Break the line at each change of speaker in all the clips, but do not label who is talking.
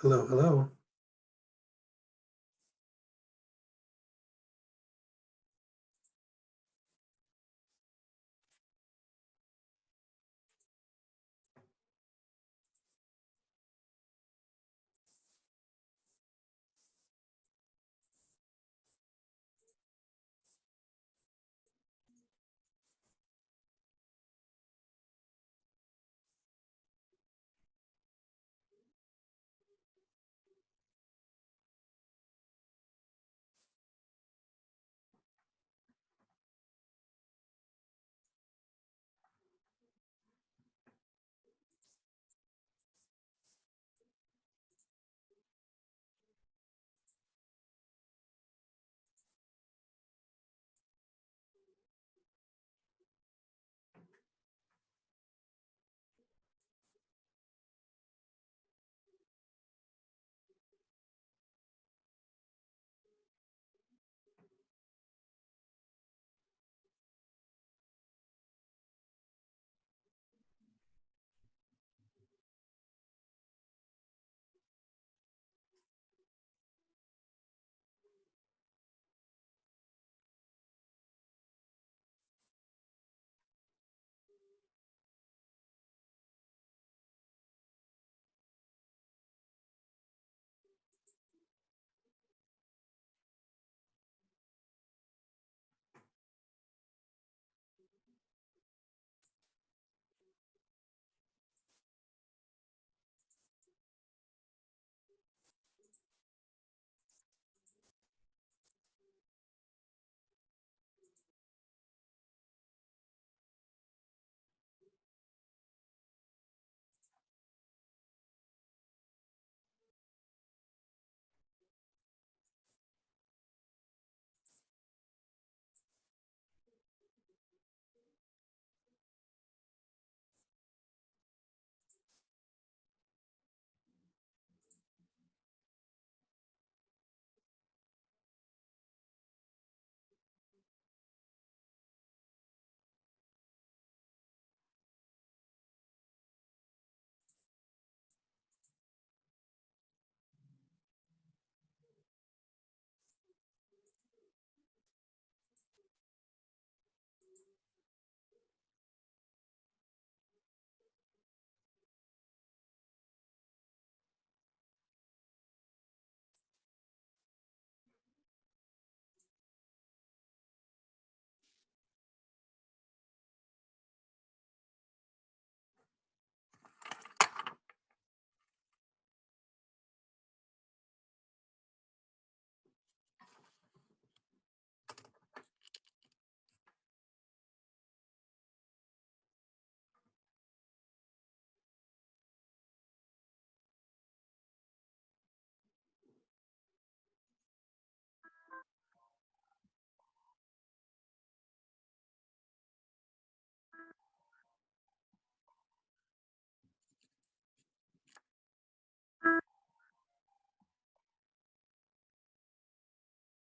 Hello, hello.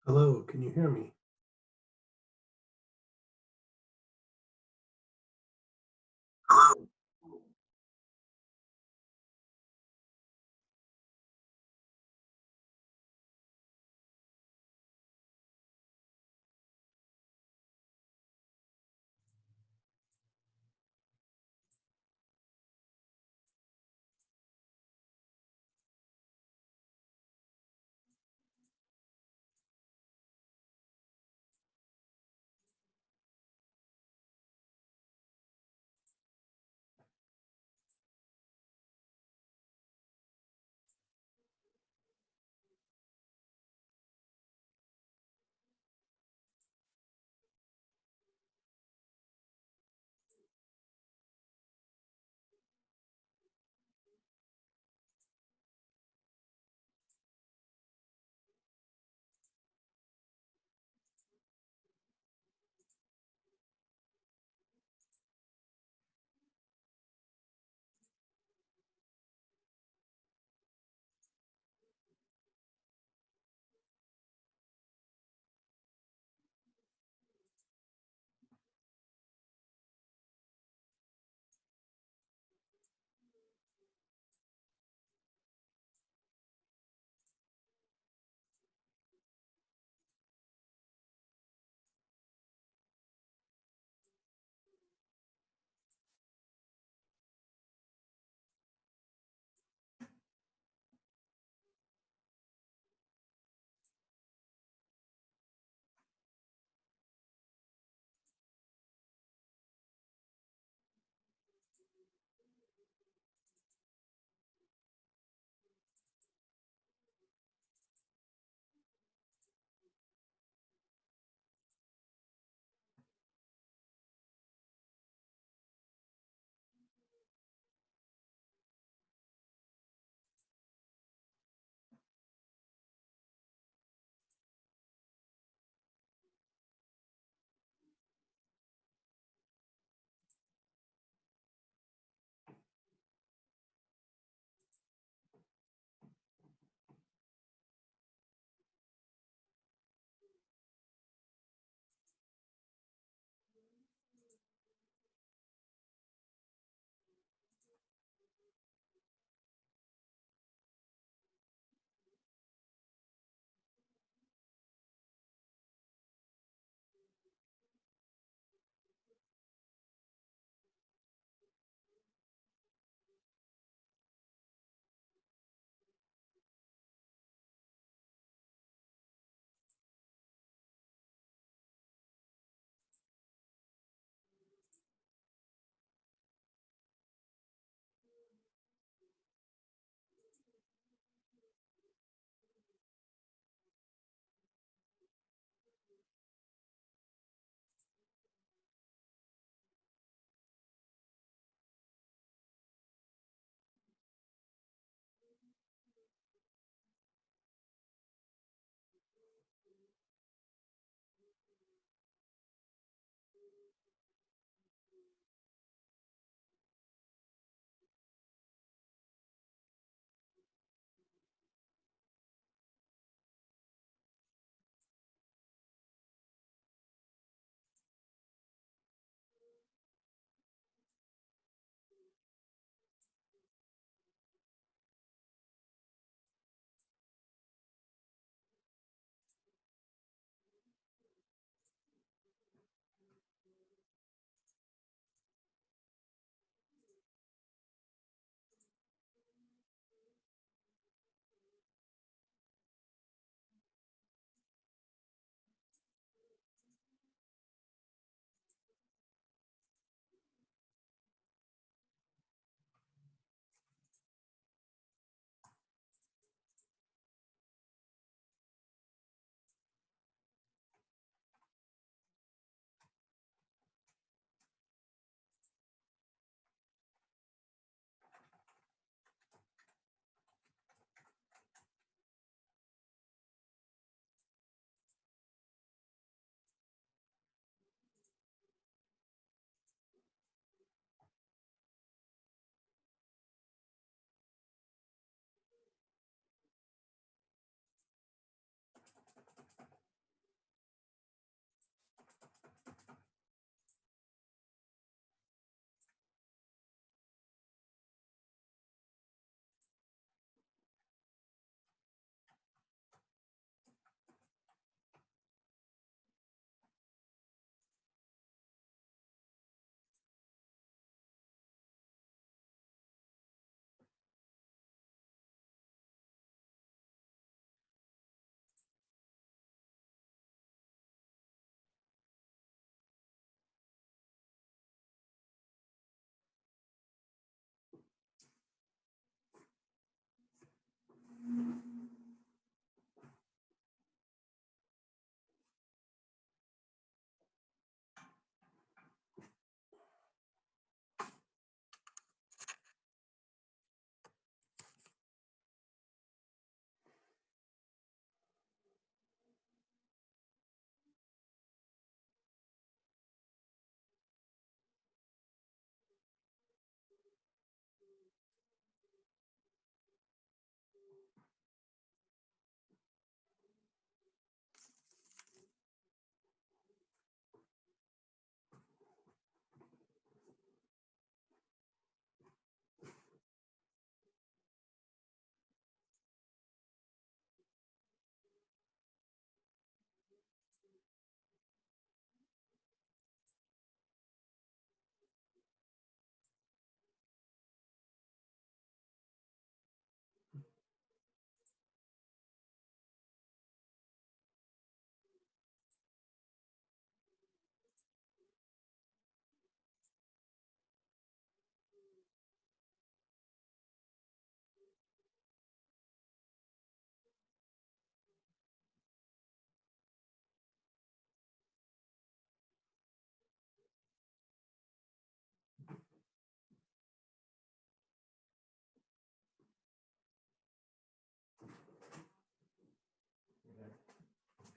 Hello, can you hear me? Hello.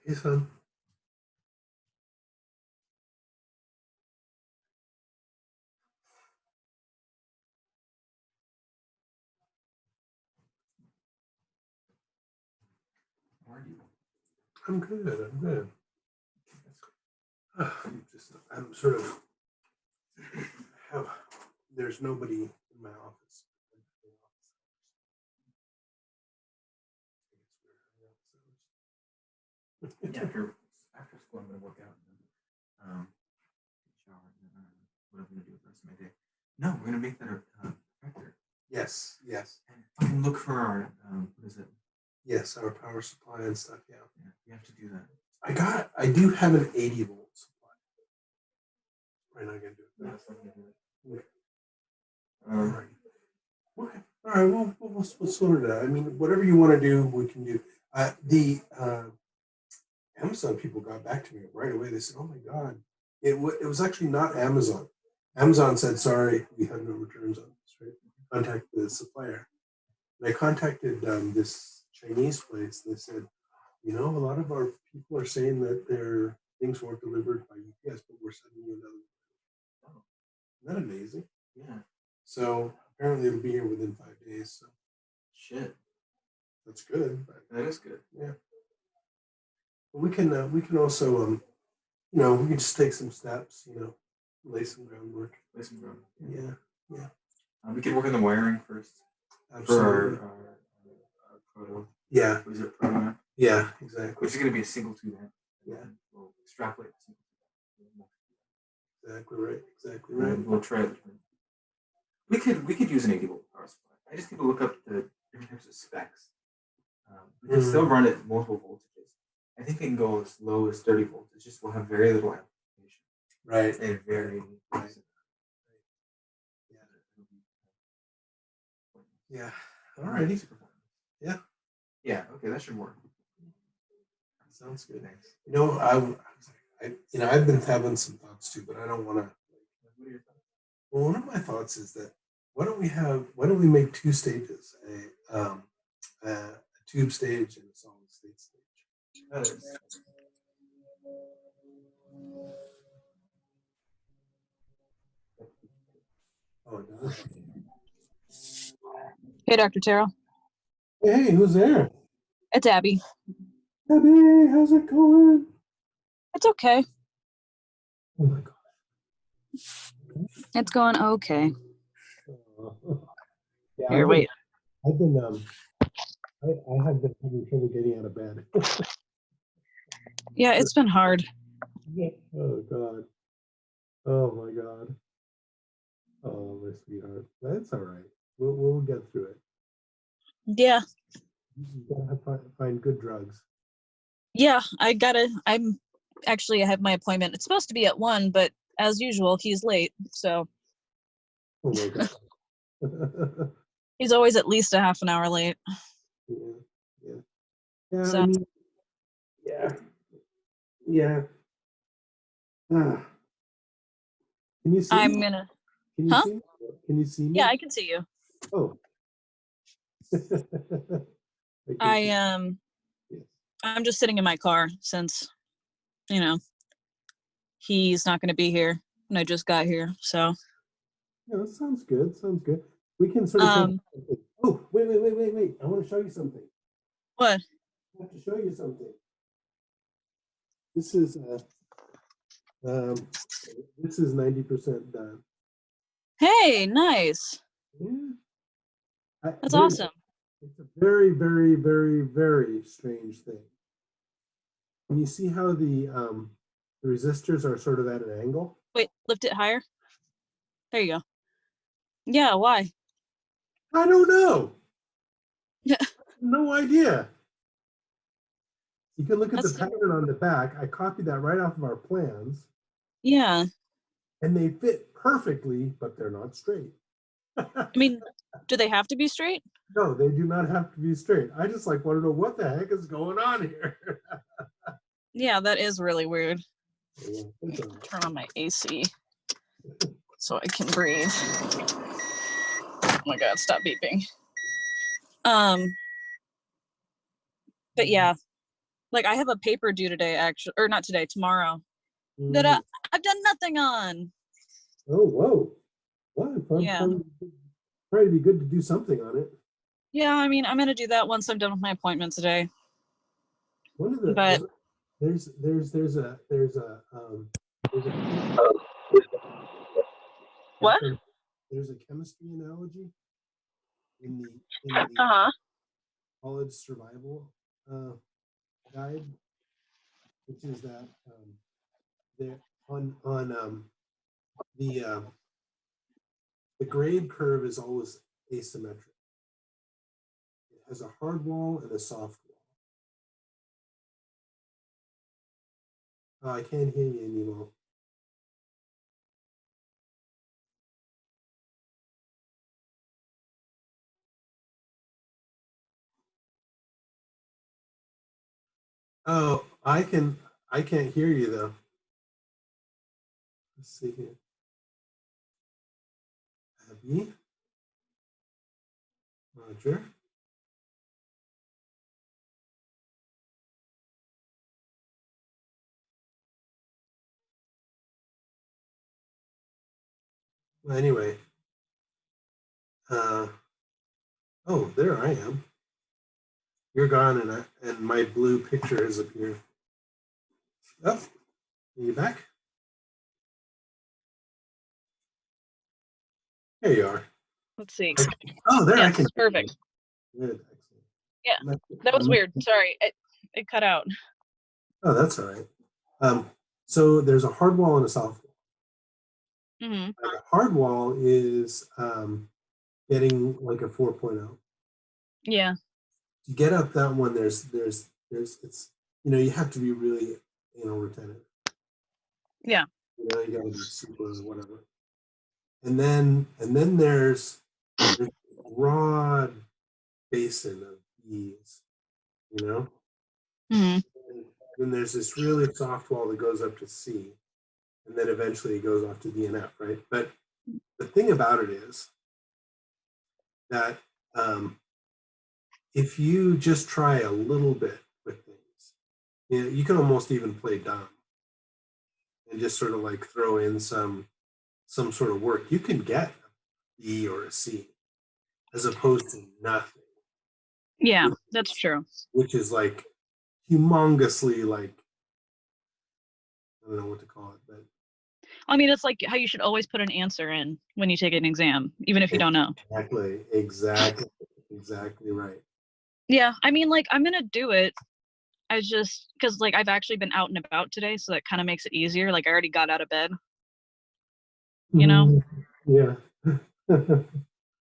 Hey, son.
How are you?
I'm good. I'm good. I'm sort of have. There's nobody in my office.
Yeah, after school, I'm gonna work out and shower and what I'm gonna do with the rest of my day. No, we're gonna make that our projector.
Yes.
And fucking look for our what is it?
Yes, our power supply and stuff. Yeah.
Yeah, we have to do that.
I do have an 80-volt supply. Right now, I'm gonna do it.
Yeah, so I'm gonna do it.
All right. Okay. All right. Well, we'll sort it out. I mean, whatever you want to do, we can do. The Amazon people got back to me right away. They said, "Oh my God, it was actually not Amazon. Amazon said, sorry, we have no returns on this. Right? Contact the supplier." And I contacted this Chinese place. They said, "You know, a lot of our people are saying that their things weren't delivered by UPS, but we're sending you another." Oh, isn't that amazing?
Yeah.
So apparently it'll be here within 5 days. So
shit,
that's good. But,
that is good.
Yeah. But we can also we can just take some steps. Lay some groundwork. Yeah.
We could work on the wiring first.
Absolutely.
For our proto.
Yeah.
What is it? Proto.
Yeah, exactly.
Which is going to be a single tube amp.
Yeah.
We'll extrapolate the single tube amp.
Exactly right.
We'll try it. We could use an 80-volt power supply. I just need to look up the different types of specs. We can still run it multiple voltages. I think it can go as low as 30 volts. It's just we'll have very little amplification.
Right.
And very
right. Yeah. Alrighty. Yeah.
Yeah. Okay, that should work.
Sounds good. Thanks. I've been having some thoughts too, but I don't want to.
What are your thoughts?
Well, one of my thoughts is that why don't we make two stages, a tube stage and a solid state stage. Oh, no.
Hey, Dr. Terrell.
Hey, who's there?
It's Abby.
Abby, how's it going?
It's okay.
Oh my God.
It's going okay.
Yeah,
Here, wait.
I have been having trouble getting out of bed.
Yeah, it's been hard.
Oh God. Oh my God. Oh, my sweetheart. That's all right. We'll get through it.
Yeah.
You gotta find good drugs.
Yeah, I have my appointment. It's supposed to be at 1, but as usual, he's late. So.
Oh my God.
He's always at least a half an hour late.
Yeah. Yeah.
So
I mean, yeah. Yeah. Ah. Can you see me?
I'm gonna,
Can you
huh?
see me? Can you see
Yeah,
me?
I can see you.
Oh. I can
I
see. Yes.
I'm just sitting in my car since, you know, he's not gonna be here and I just got here. So
Yeah, that sounds good. Sounds good. We can sort of think.
um
Oh, wait. I want to show you something.
what?
I have to show you something. This is um, this is 90% done.
Hey, nice.
Yeah.
That's awesome.
It's a very strange thing. Can you see how the resistors are sort of at an angle?
Wait, lift it higher. There you go. Yeah, why?
I don't know.
Yeah.
No idea. You can look at the
That's
pattern on the back. I copied that right off of our plans,
yeah.
and they fit perfectly, but they're not straight.
I mean, do they have to be straight?
No, they do not have to be straight. I just like want to know what the heck is going on here.
Yeah, that is really weird.
Yeah, it's all right.
Turn on my AC so I can breathe. Oh my god, stop beeping. But yeah, like I have a paper due today, actually, or not today, tomorrow, that I've done nothing on.
Oh, whoa. Well,
Yeah.
probably be good to do something on it.
Yeah, I mean, I'm gonna do that once I'm done with my appointment today.
One of the
But
there's
what?
there's a chemistry analogy in the
Uh-huh.
college survival guide, which is that there on the grade curve is always asymmetric. It has a hard wall and a soft wall. Oh, I can't hear you anymore. Oh, I can't hear you though. Let's see here. Abby? Roger. Well, anyway. Oh, there I am. You're gone and my blue picture has appeared. Oh, are you back? There you are.
Let's see.
Oh, there I
Yes,
can.
perfect.
Good, excellent.
Yeah, that was weird. Sorry, it cut out.
Oh, that's all right. So there's a hard wall and a soft wall.
Mm-hmm.
The hard wall is getting like a 4.0.
Yeah.
To get up that one, there's it's you have to be really retentive.
Yeah.
You got to be super whatever. And then there's a broad basin of E's,
Mm-hmm.
And then there's this really soft wall that goes up to C, and then eventually it goes off to D and F, right? But the thing about it is that if you just try a little bit with things, you can almost even play dumb and just sort of like throw in some sort of work. You can get a B or a C as opposed to nothing.
Yeah, that's true.
Which is like humongously like, I don't know what to call it, but
I mean, it's like how you should always put an answer in when you take an exam, even if you don't know.
Exactly right.
Yeah, I mean, like I'm gonna do it. I just because like I've actually been out and about today, so that kind of makes it easier. Like I already got out of bed, you know.
Yeah.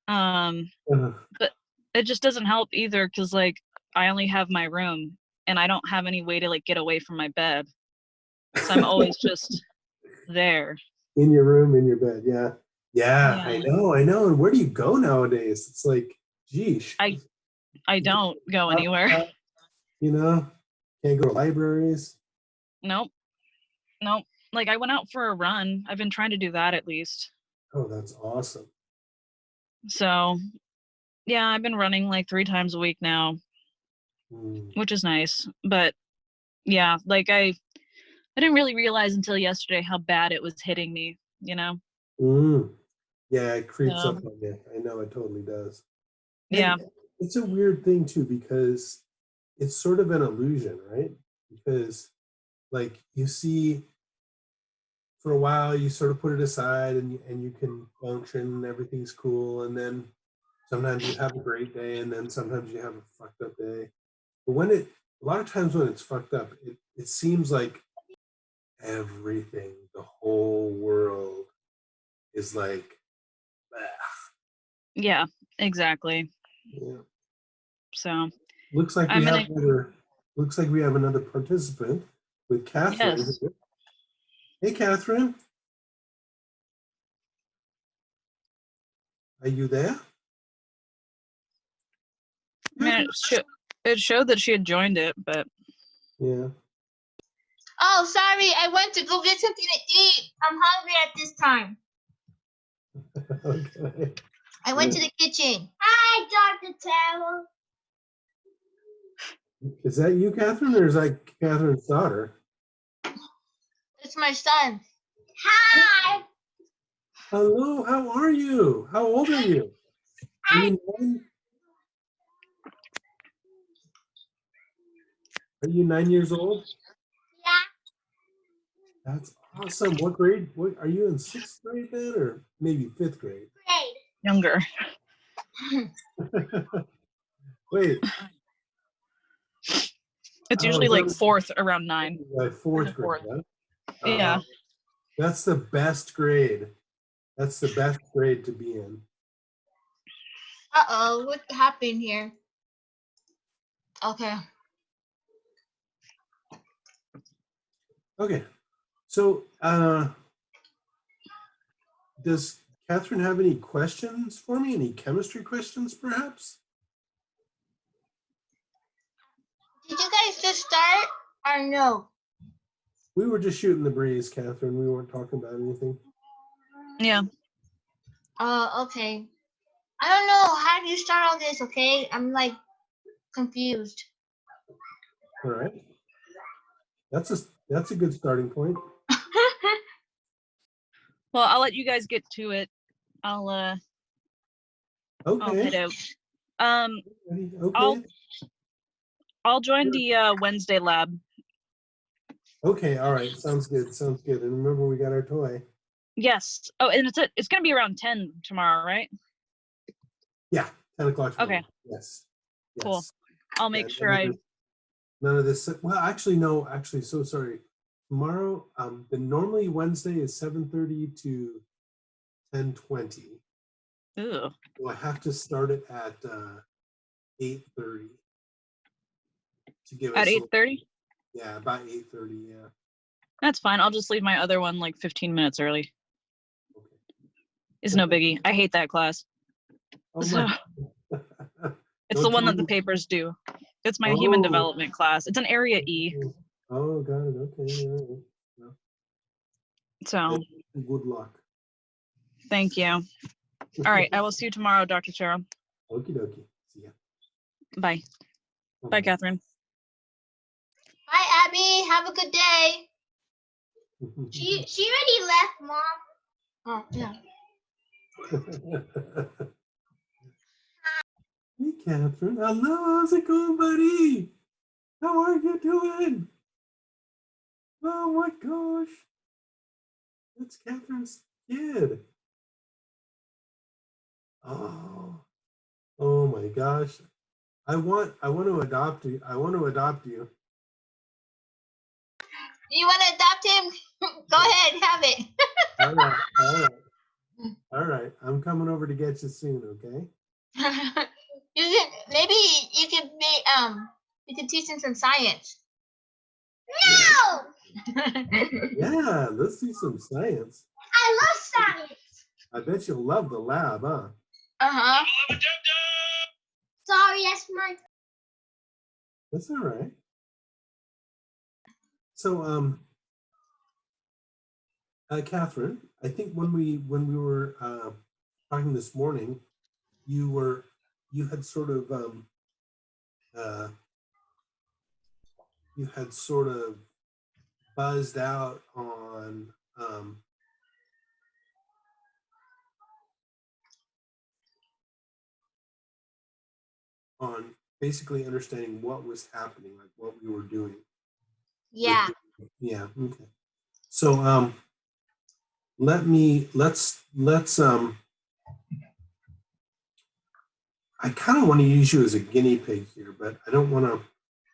But it just doesn't help either because like I only have my room and I don't have any way to like get away from my bed, so I'm always just there.
In your room, in your bed. Yeah. I know. And where do you go nowadays? It's like, geesh.
I don't go anywhere.
You know, can't go to libraries.
Nope. Nope. Like I went out for a run. I've been trying to do that at least.
Oh, that's awesome.
So yeah, I've been running like 3 times a week now,
Mm.
which is nice. But yeah, like I didn't really realize until yesterday how bad it was hitting me, you know?
Mm. Yeah, it creeps
So
up on you. I know it totally does.
yeah.
And it's a weird thing too, because it's sort of an illusion, right? Because like you see for a while you sort of put it aside and you can function and everything's cool, and then sometimes you have a great day and then sometimes you have a fucked up day. But when it a lot of times when it's fucked up, it seems like everything, the whole world is like,
Yeah, exactly.
yeah.
So
Looks like we
I'm
have
gonna
another participant with Catherine.
yes.
Hey, Catherine, are you there?
I mean it showed that she had joined it, but
Yeah.
Oh, sorry. I went to go get something to eat. I'm hungry at this time.
Okay.
I went to the kitchen. Hi, Dr. Terrell.
Is that you, Catherine, or is that Catherine's daughter?
It's my son. Hi.
Hello, how are you? How old are you? Are you 9? Are you 9 years old?
Yeah.
That's awesome. What grade? What are you in 6th grade then, or maybe 5th grade?
younger.
Wait.
It's
Oh,
usually
is
like
that
4th around 9.
like 4th grade?
Fourth.
Huh?
Yeah.
That's the best grade. That's the best grade to be in.
Uh-oh, what happened here? Okay.
Okay. So, does Catherine have any questions for me? Any chemistry questions, perhaps?
Did you guys just start or no?
We were just shooting the breeze, Catherine. We weren't talking about anything.
Yeah.
Okay. I don't know. How do you start all this, okay? I'm like confused.
All right. That's a good starting point.
Well, I'll let you guys get to it. I'll head
Okay.
out.
Okay.
I'll join the Wednesday lab.
Okay. All right. Sounds good. Sounds good. And remember, we got our toy.
Yes. Oh, and it's gonna be around 10 tomorrow, right?
Yeah. 10 o'clock tomorrow.
Okay.
Yes.
Cool.
Yes.
I'll make sure
None of this. Well, actually, no. Actually, so sorry. Tomorrow, the normally Wednesday is 7:30 to 10:20.
Ew.
So I have to start it at 8:30 to give us
At 8:30?
Yeah, about 8:30. Yeah.
That's fine. I'll just leave my other one like 15 minutes early.
Okay.
It's no biggie. I hate that class.
Oh
So
my.
it's the one that the papers do. It's my human development class. It's an area E.
Oh, got it. Okay. All right. Well,
So
good luck.
thank you. All right. I will see you tomorrow, Dr. Cheryl.
Okie dokie. See ya.
Bye. Bye, Catherine.
Bye, Abby. Have a good day. She already left, Mom. Oh, yeah.
Hey, Catherine. Hello. How's it going, buddy? How are you doing? Oh my gosh. That's Catherine's kid. Oh my gosh. I want to adopt you. I want to adopt you.
You want to adopt him? Go ahead, have it.
All right. All right. I'm coming over to get you soon, okay?
Maybe you could you could teach him some science. No.
Yeah, let's do some science.
I love science.
I bet you'll love the lab, huh?
Uh-huh. Sorry, that's my.
That's all right. So, Catherine, I think when we were talking this morning, you had sort of buzzed out on basically understanding what was happening, like what we were doing.
Yeah.
Yeah. Okay. So let's I kind of want to use you as a guinea pig here, but I don't want to,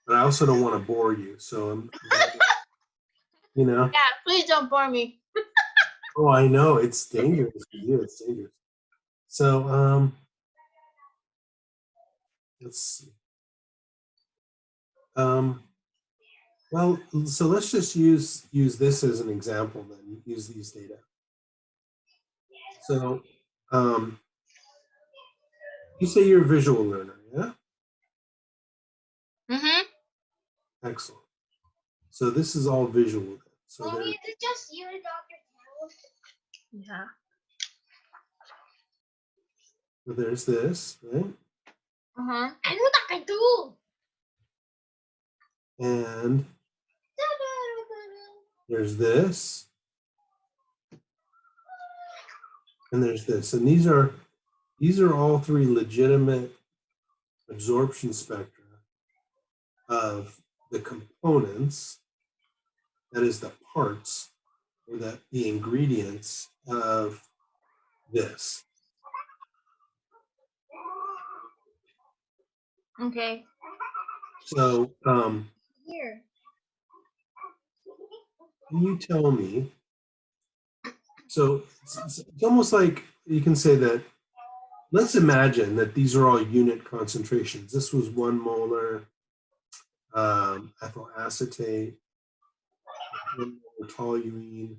but I also don't want to bore you. So
Yeah, please don't bore me.
Oh, I know it's dangerous for you. It's dangerous. So let's see. Well, so let's just use this as an example. Then use these data. So you say you're a visual learner, yeah?
Mm-hmm.
Excellent. So this is all visual. So
Mommy, is it just you and Dr. House? Yeah.
there's this, right?
Uh-huh. I know that I do.
And there's this. And there's this. And these are all three legitimate absorption spectra of the components, that is the parts or the ingredients of this.
Okay.
So
Here.
can you tell me, so it's almost like you can say that, let's imagine that these are all unit concentrations. This was 1 molar ethyl acetate, 1 molar toluene,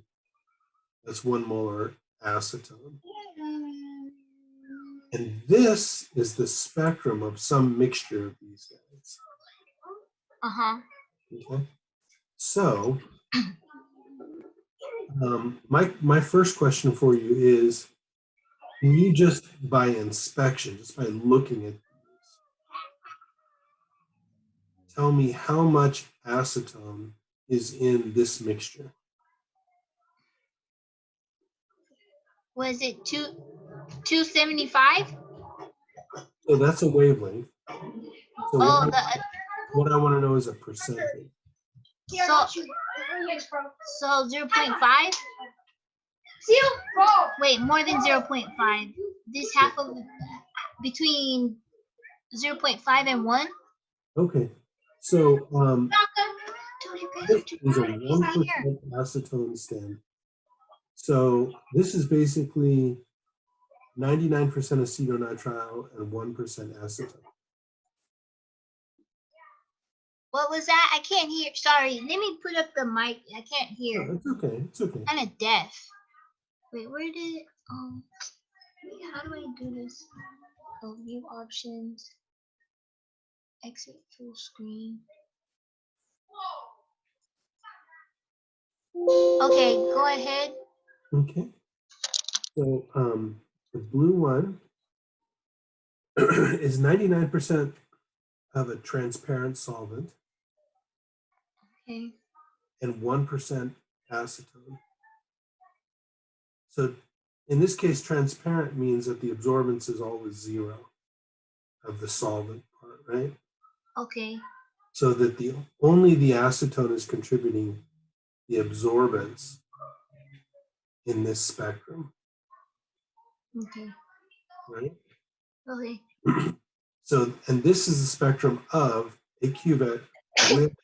that's 1 molar acetone. And this is the spectrum of some mixture of these guys.
Uh-huh.
Okay. So my first question for you is, can you just by inspection, just by looking at these, tell me how much acetone is in this mixture?
Was it 275?
So that's a wavelength. So
Oh,
what I want to know is a percentage.
so 0.5? Wait, more than 0.5. This half of between 0.5 and 1?
Okay. So this is a 1% acetone stem. So this is basically 99% acetonitrile and 1% acetone.
What was that? I can't hear. Sorry. Let me put up the mic. I can't hear.
No, it's okay. It's okay.
Kind of deaf. Wait, where did how do I do this? Oh, view options. Exit full screen. Okay, go ahead.
Okay. So the blue one is 99% of a transparent solvent.
Okay.
And 1% acetone. So in this case, transparent means that the absorbance is always 0 of the solvent part, right?
Okay.
So that only the acetone is contributing the absorbance in this spectrum.
Okay.
Right?
Okay.
So, and this is the spectrum of a cuvette with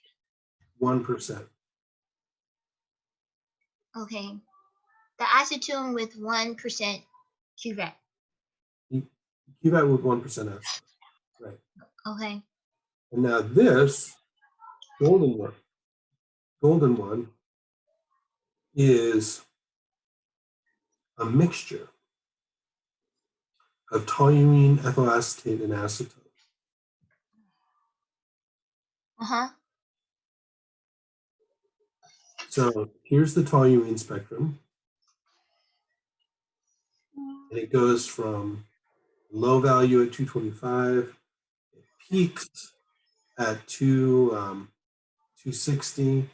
1%.
Okay. The acetone with 1% cuvette.
Cuvette with 1% acetone. Right.
Okay.
And now this golden one is a mixture of toluene, ethyl acetate, and acetone.
Uh-huh.
So here's the toluene spectrum, and it goes from low value at 225, it peaks at 260,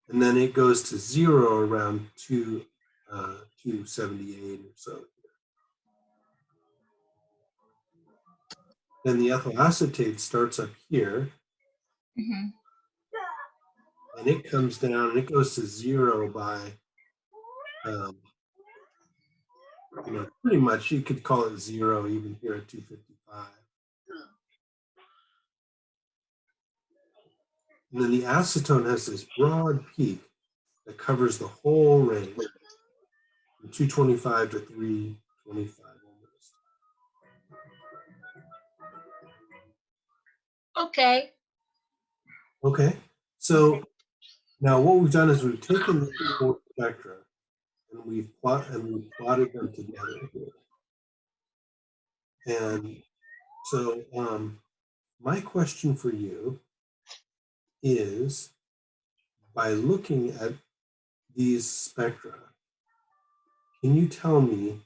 and then it goes to 0 around 278 or so. Then the ethyl acetate starts up here,
Mm-hmm.
and it comes down and it goes to 0 by, pretty much you could call it 0 even here at 255. And then the acetone has this broad peak that covers the whole range from 225 to 325 almost.
Okay.
Okay, so now what we've done is we've taken the four spectra and we've plotted them together here. And so my question for you is, by looking at these spectra, can you tell me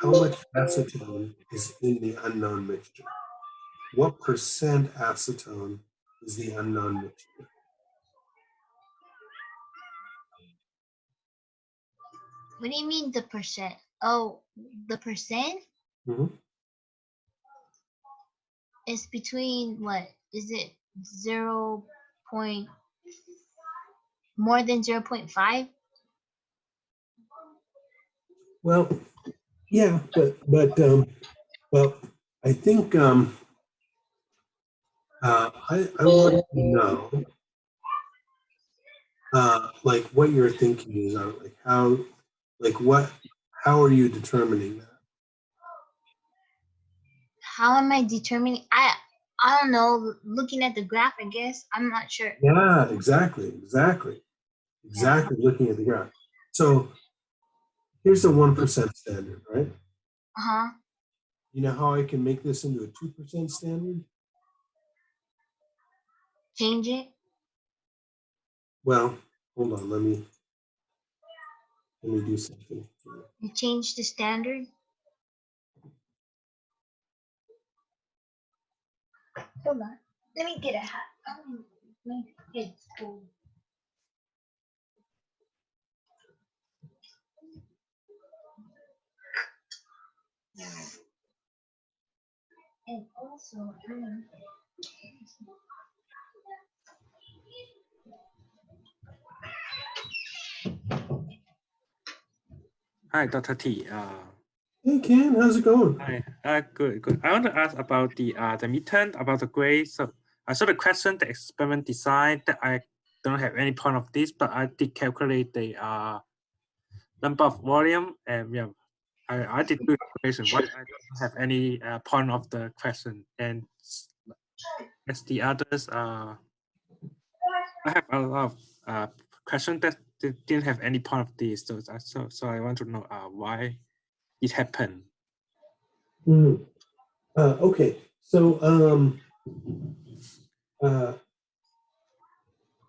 how much acetone is in the unknown mixture? What percent acetone is the unknown mixture?
What do you mean the percent? Oh, the percent
Mhm.
is between what? Is it 0 point more than 0.5?
Well, yeah, but well, I think I want to know like what your thinking is on it, how are you determining that?
How am I determining? I don't know. Looking at the graph, I guess. I'm not sure.
Yeah, exactly. Looking at the graph. So here's the 1% standard, right?
Uh-huh.
You know how I can make this into a 2% standard?
Change it.
Well, hold on, let me do something.
You change the standard. Hold on. Let me get a hat. My head's cold. And also,
Hi, Dr. T.
Hey Ken, how's it going?
Hi. Good. I want to ask about the midterm, about the grade. So I saw the question, the experiment design, that I don't have any point of this, but I did calculate the number of volume, and yeah, I did do the calculation. Why I don't have any point of the question, and as the others, I have a lot of questions that didn't have any point of this. So I want to know why it happened.
Okay, so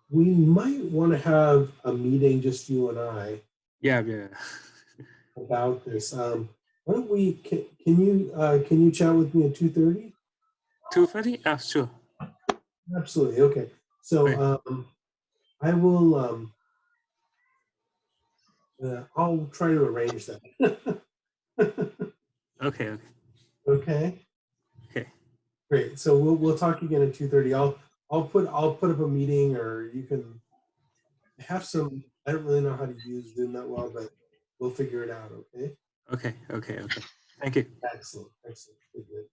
we might want to have a meeting, just you and I,
Yeah.
about this. Why don't we? Can you chat with me at 2:30?
2:30? Sure.
Absolutely. Okay. So I will. I'll try to arrange that.
Okay.
Okay.
Okay.
Great. So we'll talk again at 2:30. I'll put up a meeting, or you can have some. I don't really know how to use Zoom that well, but we'll figure it out. Okay.
Okay. Thank you.
Excellent. Good.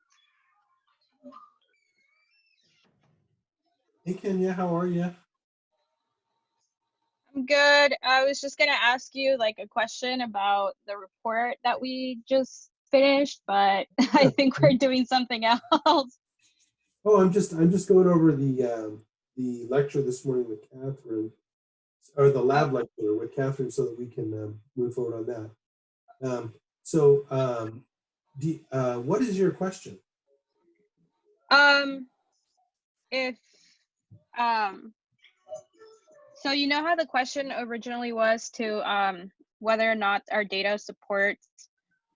Hey Kenya, how are you?
I'm good. I was just gonna ask you like a question about the report that we just finished, but I think we're doing something else.
Oh, I'm just going over the lecture this morning with Catherine, or the lab lecture with Catherine, so that we can move forward on that. What is your question?
if so you know how the question originally was to whether or not our data supports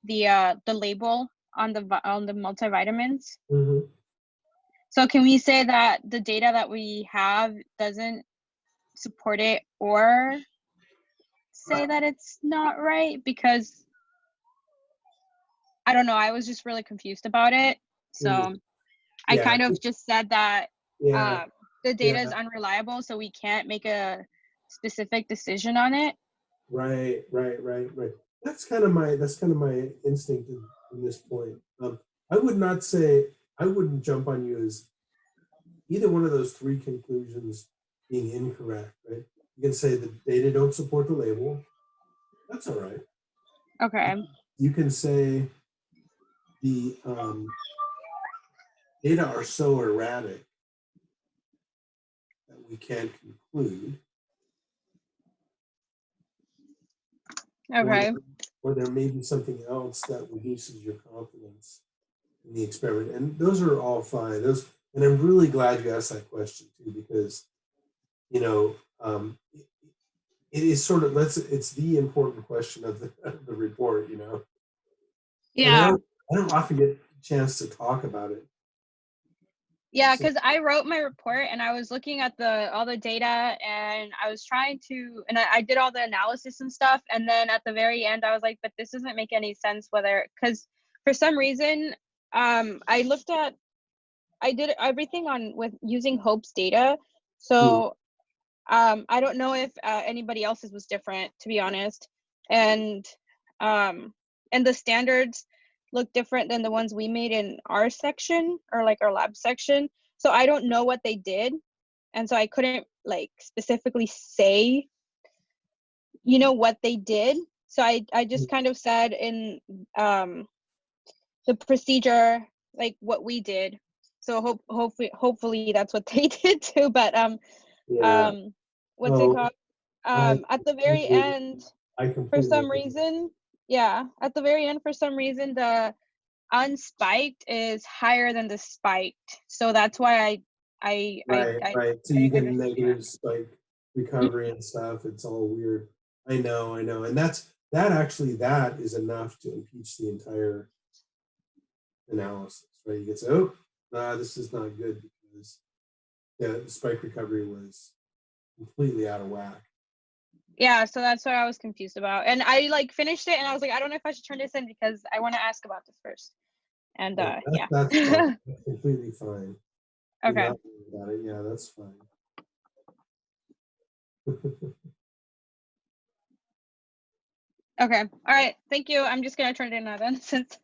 the label on the multivitamins.
Mhm.
So can we say that the data that we have doesn't support it, or say that it's not right? Because I don't know, I was just really confused about it. So I
Yeah,
kind of just said that
yeah,
the data
yeah.
is unreliable, so we can't make a specific decision on it.
Right. That's kind of my instinct in this point. I would not say I wouldn't jump on you as either one of those three conclusions being incorrect, right? You can say the data don't support the label. That's all right.
Okay.
You can say the data are so erratic that we can't conclude.
Okay.
Or there may be something else that reduces your confidence in the experiment. And those are all fine. And I'm really glad you asked that question too, because it is sort of it's the important question of the report, And
Yeah.
I don't often get a chance to talk about it.
Yeah,
So,
because I wrote my report and I was looking at all the data, and I was trying to, and I did all the analysis and stuff, and then at the very end I was like, but this doesn't make any sense, because for some reason I did everything with using Hope's data. So I don't know if anybody else's was different, to be honest, and the standards look different than the ones we made in our section, or like our lab section. So I don't know what they did, and so I couldn't like specifically say what they did. So I just kind of said in the procedure like what we did. So hopefully that's what they did too. But
yeah.
what's it
Oh,
called?
I
At the very end, for
completely
some
agree.
reason, yeah, at the very end, for some reason, the unspiked is higher than the spiked. So that's why
Right. So
I
you
didn't
get
understand.
negatives like recovery and stuff. It's all weird. I know. And that is enough to impeach the entire analysis, right? You can say, oh, nah, this is not good because the spike recovery was completely out of whack.
Yeah, so that's what I was confused about. And I like finished it and I was like, I don't know if I should turn this in because I want to ask about this first. And
Yeah,
yeah.
that's fine. That's completely fine. Do
Okay.
not worry about it. Yeah, that's fine.
Okay. All right. Thank you. I'm just gonna turn it in now then since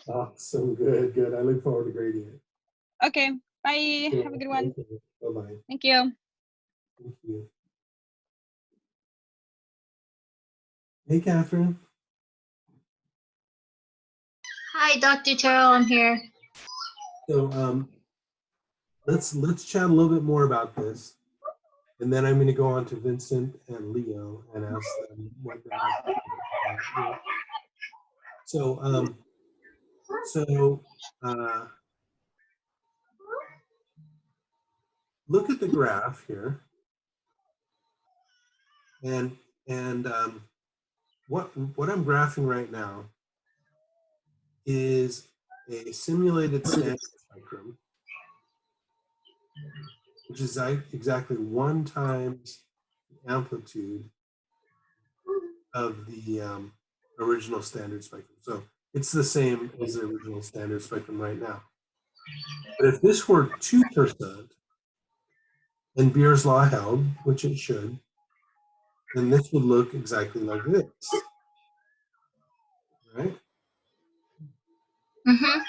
Awesome. Good. I look forward to grading it.
Okay. Bye. Have a good one.
Bye-bye.
Thank you.
Thank you. Hey, Catherine.
Hi, Dr. Terrell. I'm here.
So let's chat a little bit more about this, and then I'm going to go on to Vincent and Leo and ask them what they're like. So look at the graph here, and what I'm graphing right now is a simulated standard spectrum, which is exactly 1 times the amplitude of the original standard spectrum. So it's the same as the original standard spectrum right now. But if this were 2% and Beer's law held, which it should, then this would look exactly like this, right?
Mm-hmm.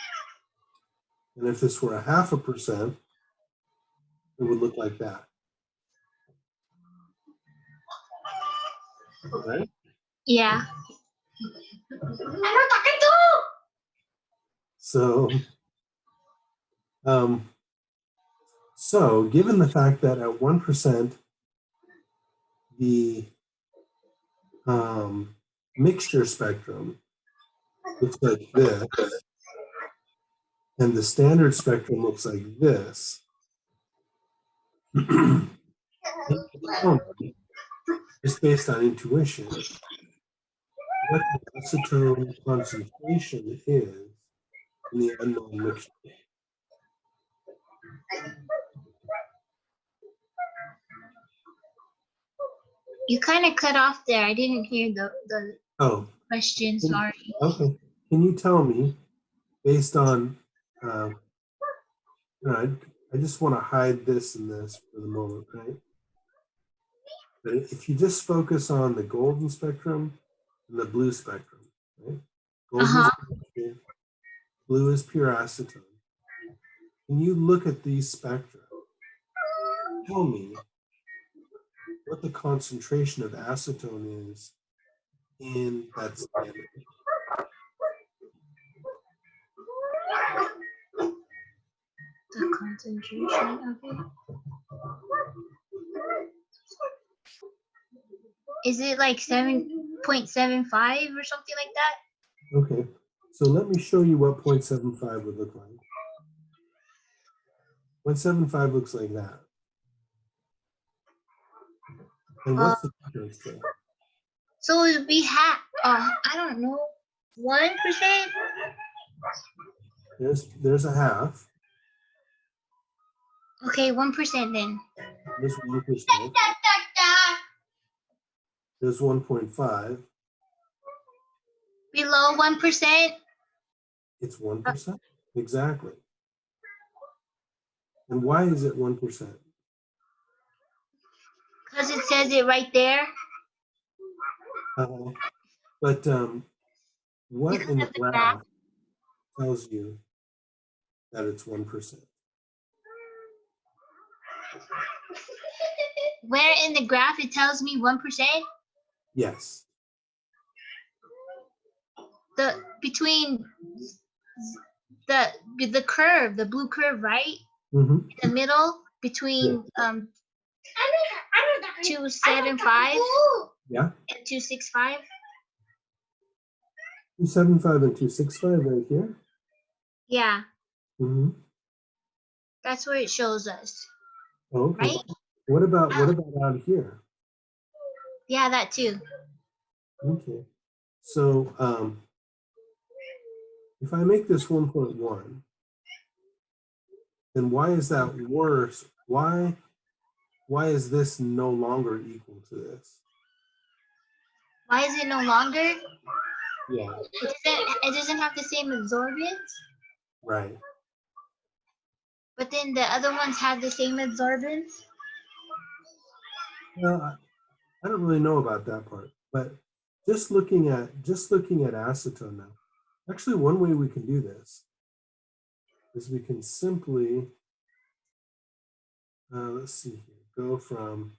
And if this were 0.5%, it would look like that, right?
Yeah.
So, given the fact that at 1%, the mixture spectrum looks like this, and the standard spectrum looks like this, Just based on intuition, what the acetone concentration is in the unknown mixture.
You kind of cut off there. I didn't hear the question. Sorry.
Okay. Can you tell me, based on, I just want to hide this and this for the moment, right? But if you just focus on the golden spectrum and the blue spectrum, right? Golden is mixture, blue is pure acetone. Can you look at these spectra? Tell me what the concentration of acetone is in that standard.
The concentration of it. Is it like 7.75 or something like that?
Okay, so let me show you what 0.75 would look like. 0.75 looks like that. And what's the difference there?
So it would be half. I don't know, 1%.
There's a half.
Okay, 1% then.
There's 1%. There's 1.5.
Below 1%.
It's 1%. Exactly. And why is it 1%?
Because it says it right there.
But what in the graph tells you that it's 1%?
Where in the graph it tells me 1%?
Yes.
Between the curve, the blue curve, right?
Mm-hmm.
In the middle between 275
yeah.
and 265.
275 and 265 right here.
Yeah.
Mm-hmm.
That's where it shows us.
Okay.
Right?
What about out here?
Yeah, that too.
Okay. So if I make this 1.1, then why is that worse? Why is this no longer equal to this?
Why is it no longer?
Yeah.
It doesn't have the same absorbance.
Right.
But then the other ones have the same absorbance.
Well, I don't really know about that part, but just looking at acetone now. Actually, one way we can do this is we can simply let's see here, go from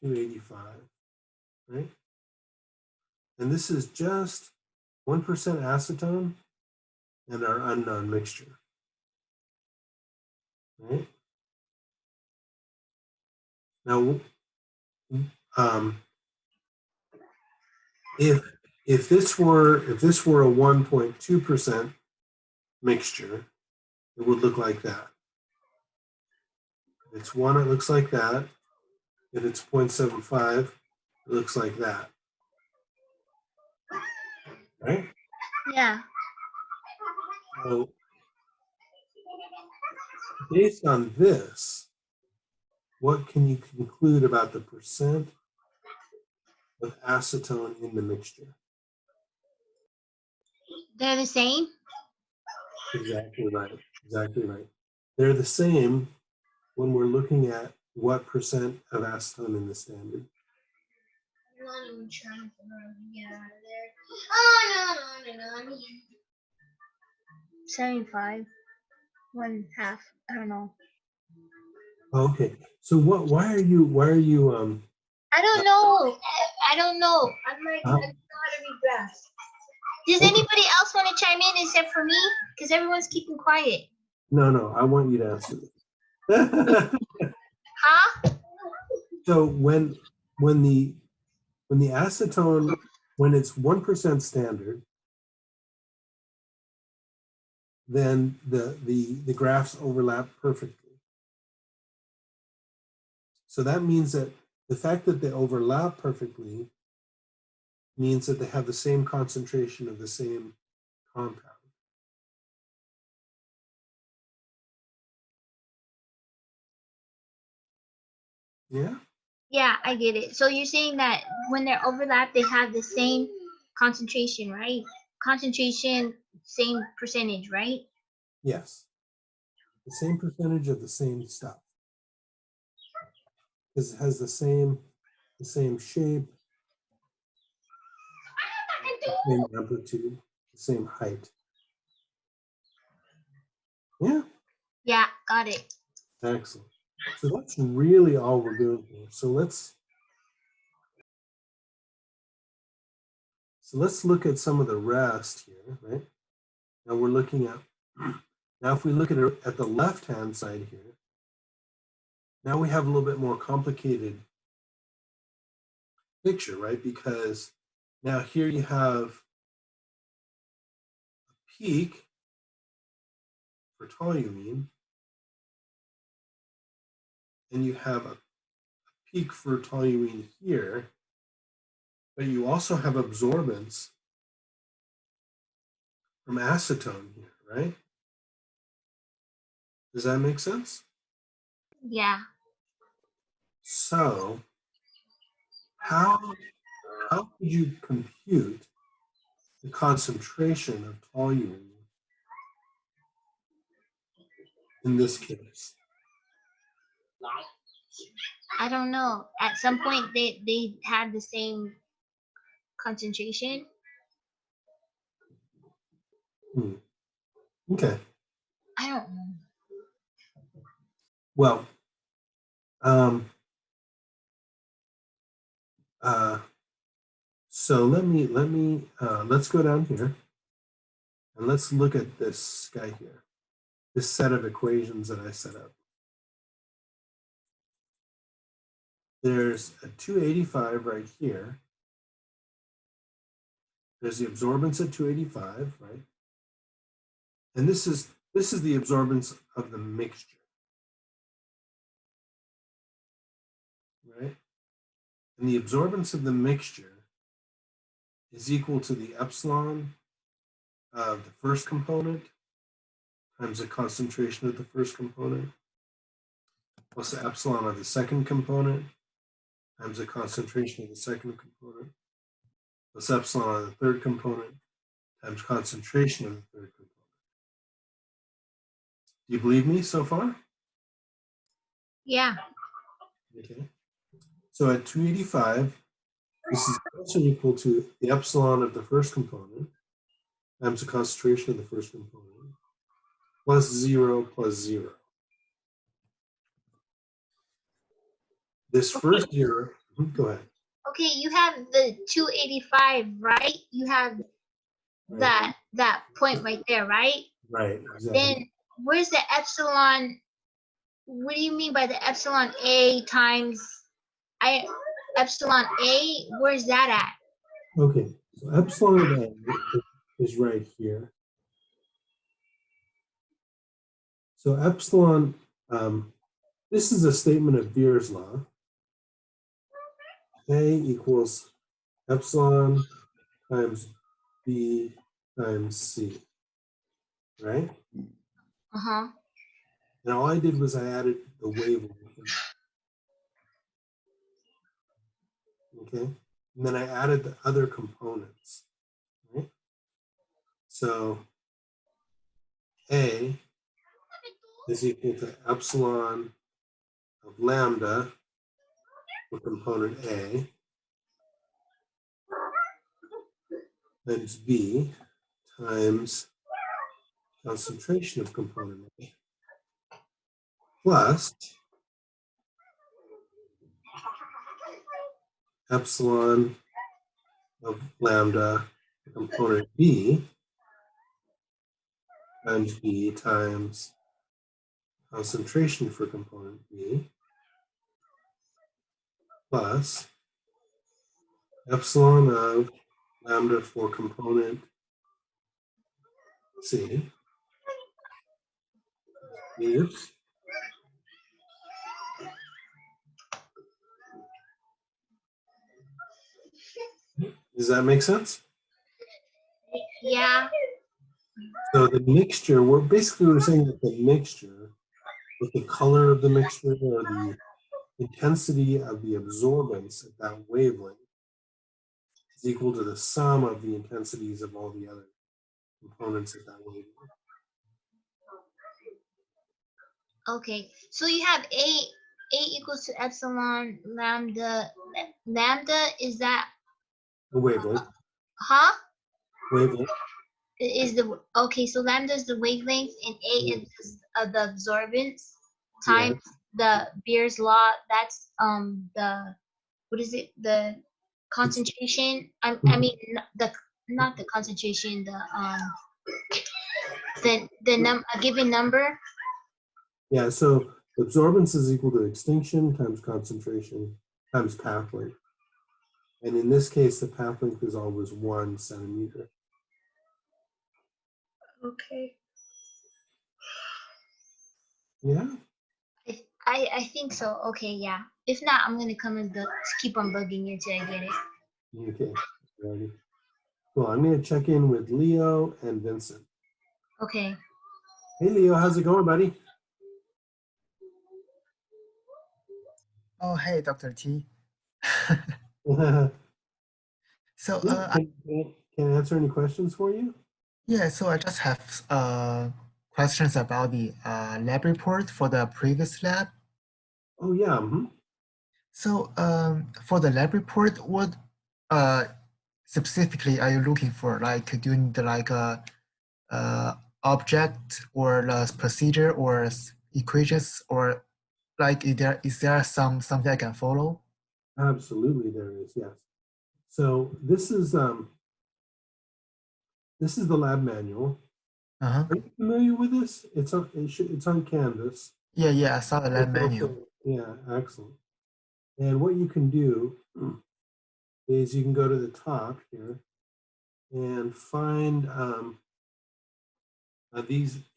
285, right? And this is just 1% acetone and our unknown mixture, right? Now, if this were a 1.2% mixture, it would look like that. If it's 1, it looks like that. If it's 0.75, it looks like that. Right?
Yeah.
So based on this, what can you conclude about the percent of acetone in the mixture?
They're the same?
Exactly right. Exactly right. They're the same when we're looking at what percent of acetone in the standard.
I'm not even trying to get out of there. Oh, no. 75. 1/2. I don't know.
Okay. So why are you
I don't know. I don't know. I'm like, I don't know how to read graphs. Does anybody else want to chime in except for me? Because everyone's keeping quiet.
No, I want you to answer this.
Huh?
So when the acetone, when it's 1% standard, then the graphs overlap perfectly. So that means that the fact that they overlap perfectly means that they have the same concentration of the same compound. Yeah?
Yeah, I get it. So you're saying that when they're overlapped, they have the same concentration, right? Concentration, same percentage, right?
Yes. The same percentage of the same stuff. Because it has the same shape, the same amplitude, the same height. Yeah?
Yeah, got it.
Excellent. So that's really all we're doing here. So let's look at some of the rest here, right? Now we're looking at, now if we look at it at the left-hand side here, now we have a little bit more complicated picture, right? Because now here you have a peak for toluene, and you have a peak for toluene here, but you also have absorbance from acetone here, right? Does that make sense?
Yeah.
So how could you compute the concentration of toluene in this case?
I don't know. At some point they had the same concentration.
Okay.
I don't know.
Well, so let's go down here and let's look at this guy here, this set of equations that I set up. There's a 285 right here. There's the absorbance at 285, right? And this is the absorbance of the mixture, right? And the absorbance of the mixture is equal to the epsilon of the first component times the concentration of the first component plus the epsilon of the second component times the concentration of the second component plus epsilon of the third component times concentration of the third component. Do you believe me so far?
Yeah.
Okay. So at 285, this is also equal to the epsilon of the first component times the concentration of the first component plus 0 plus 0. This first 0, go ahead.
Okay, you have the 285, right? You have
Right.
that point right there, right?
Right, exactly.
Then where's the epsilon? What do you mean by the epsilon A times epsilon A? Where's that at?
Okay, so epsilon A is right here. So epsilon, this is a statement of Beer's law. A equals epsilon times B times C, right?
Uh-huh.
And all I did was I added the wave length. Okay, and then I added the other components, right? So A is equal to epsilon of lambda for component A times B times concentration of component A plus epsilon of lambda for component B times B times concentration for component B plus epsilon of lambda for component C Oops. Does that make sense?
Yeah.
So the mixture, we're saying that the mixture, with the color of the mixture or the intensity of the absorbance at that wavelength is equal to the sum of the intensities of all the other components at that wavelength.
Okay. So you have A equals to epsilon lambda. Lambda is that
The wavelength.
huh?
Wavelength.
Is the okay? So lambda is the wavelength, and A is the absorbance times the Beer's law. That's the what is it? The concentration. I mean the not the concentration. A given number.
Yeah, so absorbance is equal to extinction times concentration times path length. And in this case, the path length is always 1 centimeter.
Okay.
Yeah.
I think so. Okay, yeah. If not, I'm gonna come and keep on bugging you till I get it.
Okay. Ready. Cool. I'm going to check in with Leo and Vincent.
Okay.
Hey, Leo, how's it going, buddy?
Oh, hey, Dr. T. So,
Yeah, can I answer any questions for you?
yeah, so I just have questions about the lab report for the previous lab.
Oh, yeah.
So, for the lab report, what specifically are you looking for? Like, do you need like a object or the procedure or equations, or like is there something I can follow?
Absolutely, there is. Yes. So this is the lab manual.
Uh-huh.
Are you familiar with this? It's on Canvas.
Yeah, I saw the lab
It's
manual.
also, yeah, excellent. And what you can do is you can go to the top here and find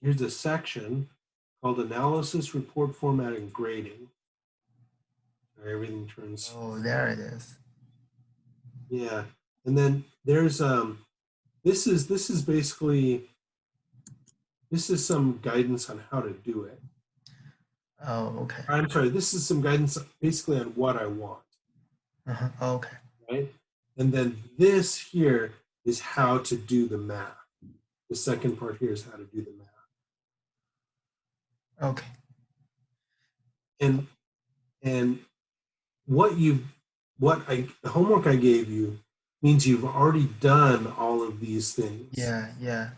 here's a section called Analysis, Report Format, and Grading. Everything turns.
Oh, there it is.
Yeah, and then there's this is basically some guidance on how to do it.
Oh, okay.
I'm sorry, this is some guidance basically on what I want.
Uh-huh. Okay.
Right, and then this here is how to do the math. The second part here is how to do the math.
Okay.
And the homework I gave you means you've already done all of these things.
Yeah.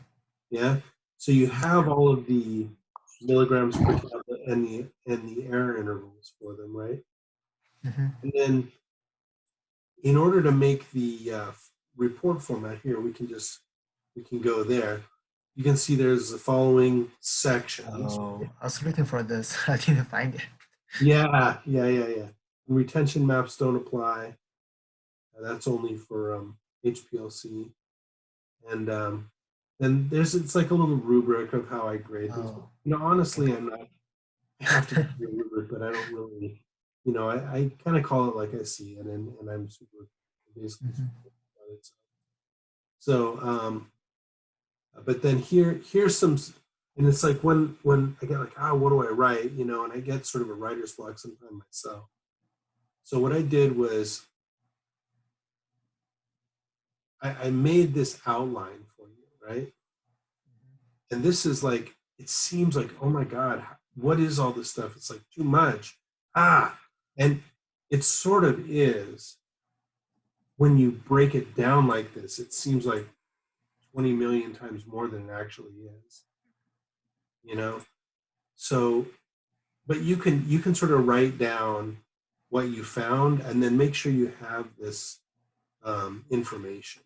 So you have all of the milligrams per tablet and the error intervals for them, right?
Mm-hmm.
And then in order to make the report format here, we can go there. You can see there's the following sections.
Oh, I was looking for this. I didn't find it.
Yeah. Retention maps don't apply. That's only for HPLC. And then it's like a little rubric of how I grade these. Honestly, I have to do a rubric, but I don't really, I kind of call it like I see it, and I'm super basically. So, but then here's some, and it's like when I get like, what do I write, and I get sort of a writer's block sometimes myself. So what I did was I made this outline for you, right? And this is like, it seems like, oh my God, what is all this stuff? It's like too much. And it sort of is. When you break it down like this, it seems like 20 million times more than it actually is. So, but you can sort of write down what you found and then make sure you have this information.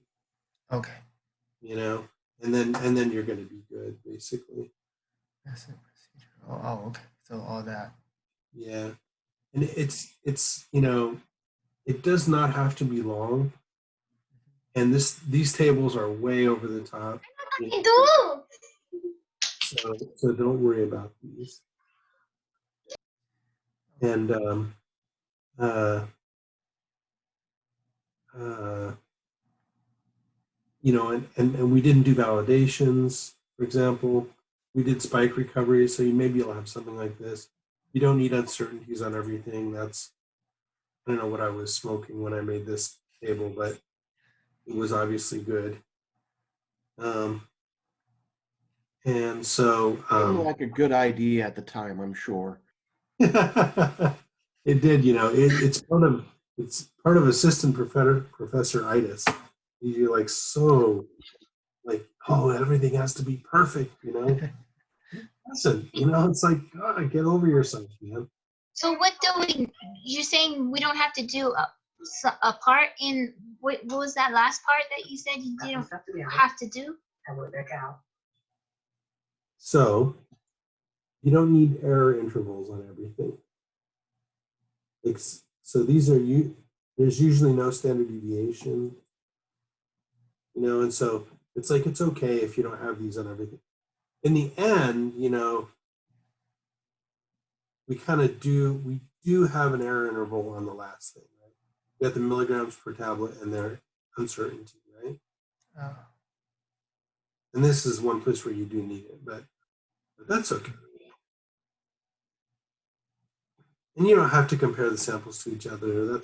Okay.
And then you're going to be good, basically.
That's a procedure. Oh, okay. So all that.
Yeah, and it's it does not have to be long. And these tables are way over the top. So don't worry about these. And you know, and we didn't do validations, for example. We did spike recovery, so maybe you'll have something like this. You don't need uncertainties on everything. That's, I don't know what I was smoking when I made this table, but it was obviously good. And so
Seemed like a good idea at the time, I'm sure.
it did, you know, it's part of assistant professor-itis. You're like, so like, oh, everything has to be perfect, you know. Listen, you know, it's like, God, get over yourself, man.
So what do we? You're saying we don't have to do a part in what was that last part that you said you didn't have to do?
So you don't need error intervals on everything. So these are there's usually no standard deviation, you know, and so it's like, it's okay if you don't have these on everything. In the end, you know, we do have an error interval on the last thing, right? You got the milligrams per tablet and their uncertainty, right? And this is one place where you do need it, but that's okay. And you don't have to compare the samples to each other. You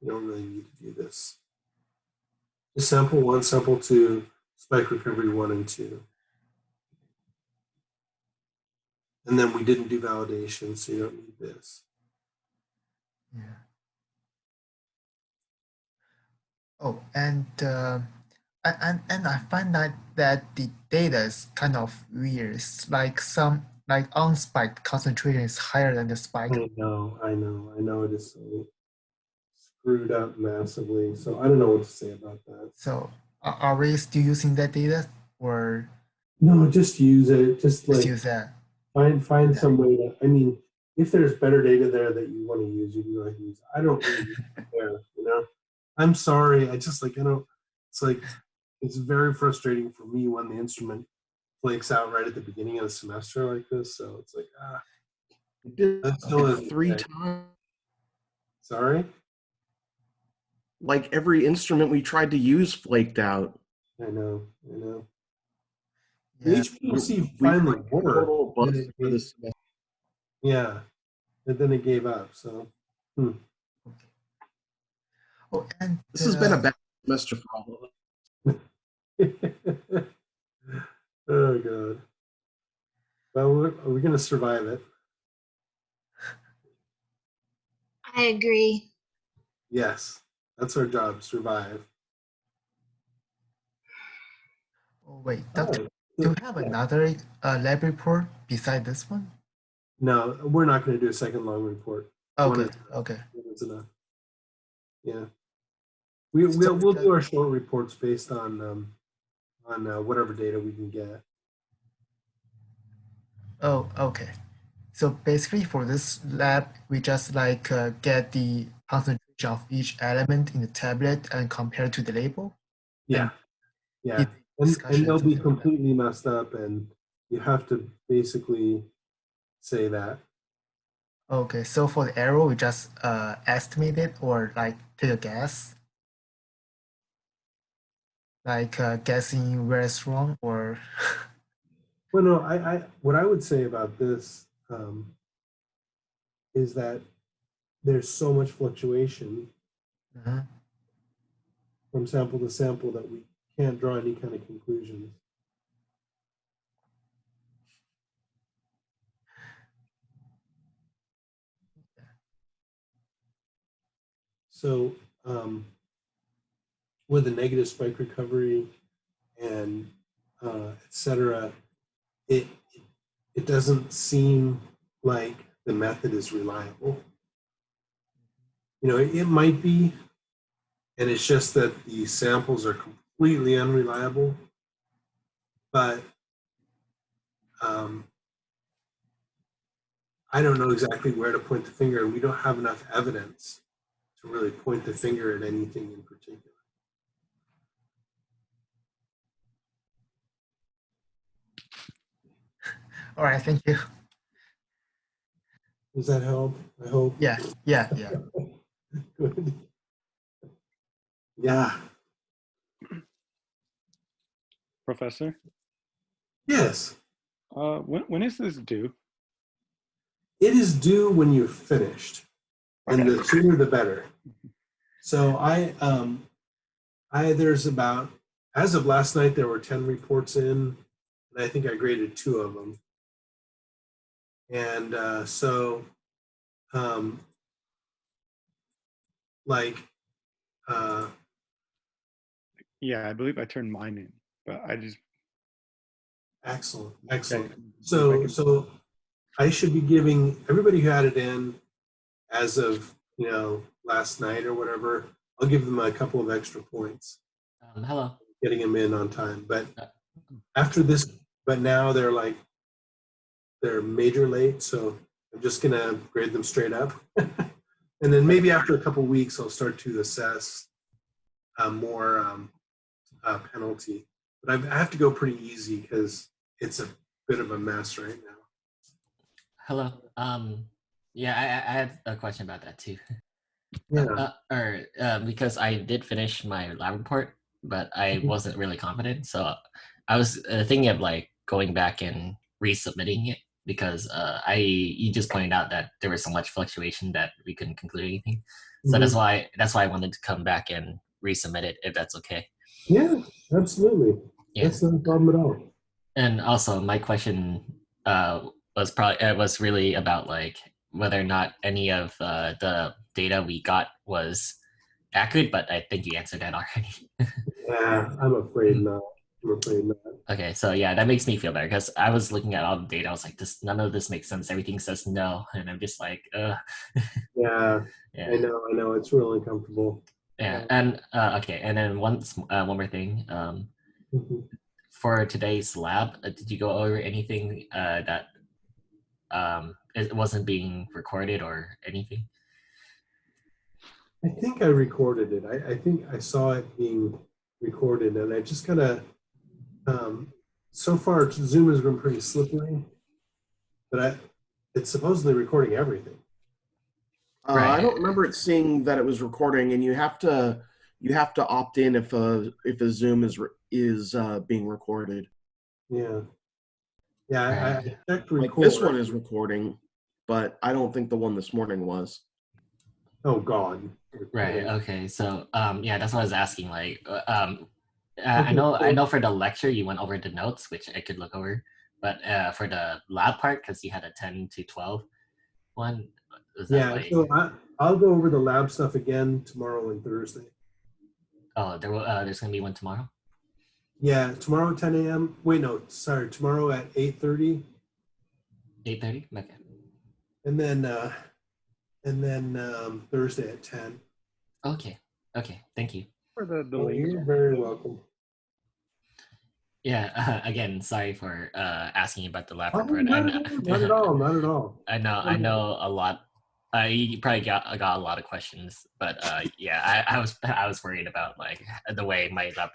don't really need to do this. Just sample 1, sample 2, spike recovery 1 and 2. And then we didn't do validation, so you don't need this.
Yeah. Oh, and I find that the data is kind of weird. It's like like unspiked concentration is higher than the spike.
I know it is so screwed up massively. So I don't know what to say about that.
So are we still using that data, or
no? Just use it. Just like
use that.
Find some way to. I mean, if there's better data there that you want to use, you can go ahead and use. I don't really care. You know, I'm sorry. I just like, I don't. It's like, it's very frustrating for me when the instrument flakes out right at the beginning of the semester like this. So it's like,
We did it 3
okay.
times.
Sorry?
Like every instrument we tried to use flaked out.
I know.
Yeah.
HPLC finally worked. Yeah, and then it gave up. So,
Oh, and
this has been a bad semester for all of us.
Oh God. Well, we're going to survive it.
I agree.
Yes, that's our job. Survive.
Oh wait, Doctor, do you have another lab report beside this one?
No, we're not going to do a second long report.
Okay.
It's enough. Yeah, we'll do our short reports based on whatever data we can get.
Oh, okay. So basically, for this lab, we just like get the concentration of each element in the tablet and compare to the label.
Yeah, and they'll be completely messed up, and you have to basically say that.
Okay, so for the error, we just estimate it or like take a guess, like guessing where it's wrong, or.
Well, no, what I would say about this is that there's so much fluctuation from sample to sample that we can't draw any kind of conclusions. So with a negative spike recovery and etc., it doesn't seem like the method is reliable. You know, it might be, and it's just that the samples are completely unreliable, but I don't know exactly where to point the finger, and we don't have enough evidence to really point the finger at anything in particular.
All right, thank you.
Does that help? I hope.
Yeah.
Good. Yeah.
Professor,
Yes.
when is this due?
It is due when you're finished, and
Okay.
the sooner the better. So there's about, as of last night, there were 10 reports in, and I think I graded 2 of them. And
Yeah, I believe I turned mine in, but I just
excellent. So I should be giving everybody who had it in as of last night or whatever. I'll give them a couple of extra points.
Hello.
Getting them in on time, but after this, but now they're major late, so I'm just gonna grade them straight up, and then maybe after a couple of weeks I'll start to assess more penalty. But I have to go pretty easy because it's a bit of a mess right now.
Hello. Yeah, I had a question about that too.
Yeah.
Because I did finish my lab report, but I wasn't really confident. So I was thinking of like going back and resubmitting it because you just pointed out that there was so much fluctuation that we couldn't conclude anything. So that's why I wanted to come back and resubmit it if that's okay.
Yeah, absolutely.
Yeah.
That's not a problem at all.
And also my question was really about like whether or not any of the data we got was accurate, but I think you answered that already.
Yeah, I'm afraid not.
Okay, so yeah, that makes me feel better because I was looking at all the data. I was like, none of this makes sense. Everything says no, and I'm just like,
Yeah. I know. It's really uncomfortable.
Yeah, and okay, and then one more thing. For today's lab, did you go over anything that it wasn't being recorded or anything?
I think I recorded it. I think I saw it being recorded, and I just kind of, so far Zoom has been pretty slippery, but it's supposedly recording everything.
I don't remember it saying that it was recording, and you have to opt in if a Zoom is being recorded.
Yeah. Yeah, I checked record.
Like this one is recording, but I don't think the one this morning was.
Oh God.
Right. Okay. So yeah, that's what I was asking. Like I know for the lecture you went over the notes, which I could look over, but for the lab part, because you had a 10 to 12 one.
So I'll go over the lab stuff again tomorrow and Thursday.
Oh, there's gonna be one tomorrow.
Yeah, tomorrow at 10 a.m. Wait, no, sorry, tomorrow at 8:30.
8:30. Okay.
And then Thursday at 10.
Okay. Okay. Thank you.
For the
You're very welcome.
Yeah. Again, sorry for asking about the lab report.
Not at all. Not at all.
I know a lot. You probably got a lot of questions, but yeah, I was worried about like the way my lab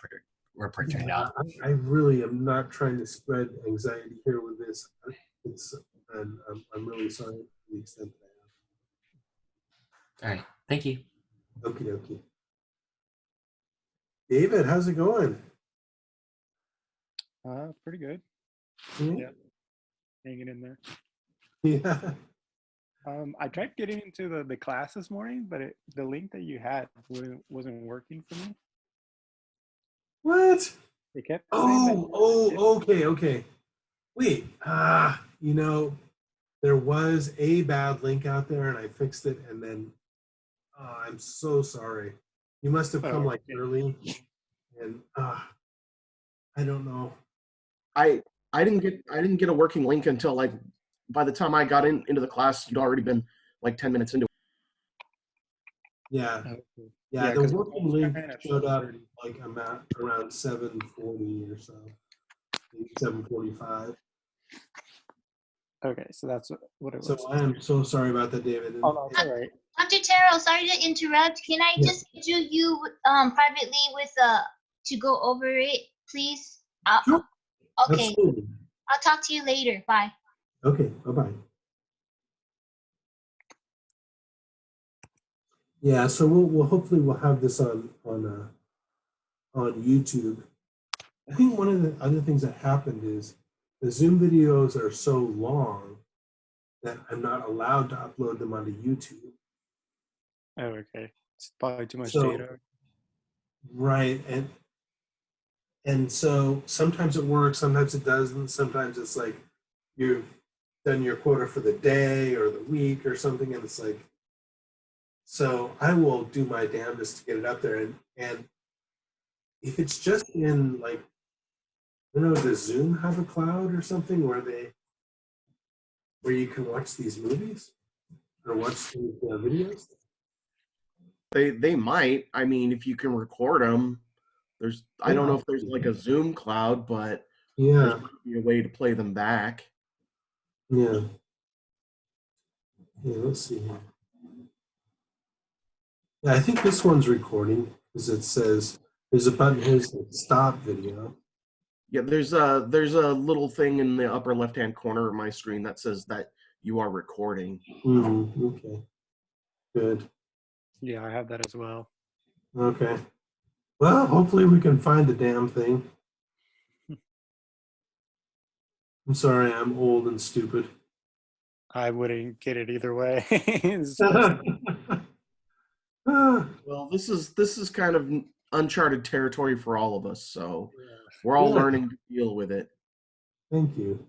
report turned out.
I really am not trying to spread anxiety here with this. And I'm really sorry to the extent that I
have. All right. Thank you.
Okie dokie. David, how's it going?
Pretty good. Yeah. Hanging in there.
Yeah.
I tried getting into the class this morning, but the link that you had wasn't working for me.
What?
It kept
okay. Wait, there was a bad link out there and I fixed it, and then I'm so sorry. You must have come early, and I don't know.
I didn't get a working link until like by the time I got into the class, you'd already been like 10 minutes into it.
Yeah, the working link showed up like around 7:40 or so, 7:45.
Okay, so that's what it was.
So I am so sorry about that, David.
Oh, no, it's all right.
Dr. Terrell, sorry to interrupt. Can I just schedule you privately with to go over it, please?
Sure.
Okay.
Absolutely.
I'll talk to you later. Bye.
Okay, bye-bye. Yeah, so we'll hopefully we'll have this on YouTube. I think one of the other things that happened is the Zoom videos are so long that I'm not allowed to upload them onto YouTube.
Oh, okay. It's probably too much
So
data.
right, and so sometimes it works, sometimes it doesn't. Sometimes it's like you've done your quota for the day or the week or something, and it's like. So I will do my damnedest to get it up there, and if it's just in like I don't know, does Zoom have a cloud or something where you can watch these movies or watch these videos?
They might. I mean, if you can record them, I don't know if there's like a Zoom cloud, but there's
Yeah,
probably a way to play them back.
yeah. Yeah, let's see here. Yeah, I think this one's recording because it says there's a button here that says stop video.
Yeah, there's a little thing in the upper left-hand corner of my screen that says that you are recording.
Okay, good.
Yeah, I have that as well.
Okay. Well, hopefully we can find the damn thing. I'm sorry, I'm old and stupid.
I wouldn't get it either way.
Well, this is kind of uncharted territory for all of us, so we're all
Yeah.
learning to deal with it.
Thank you.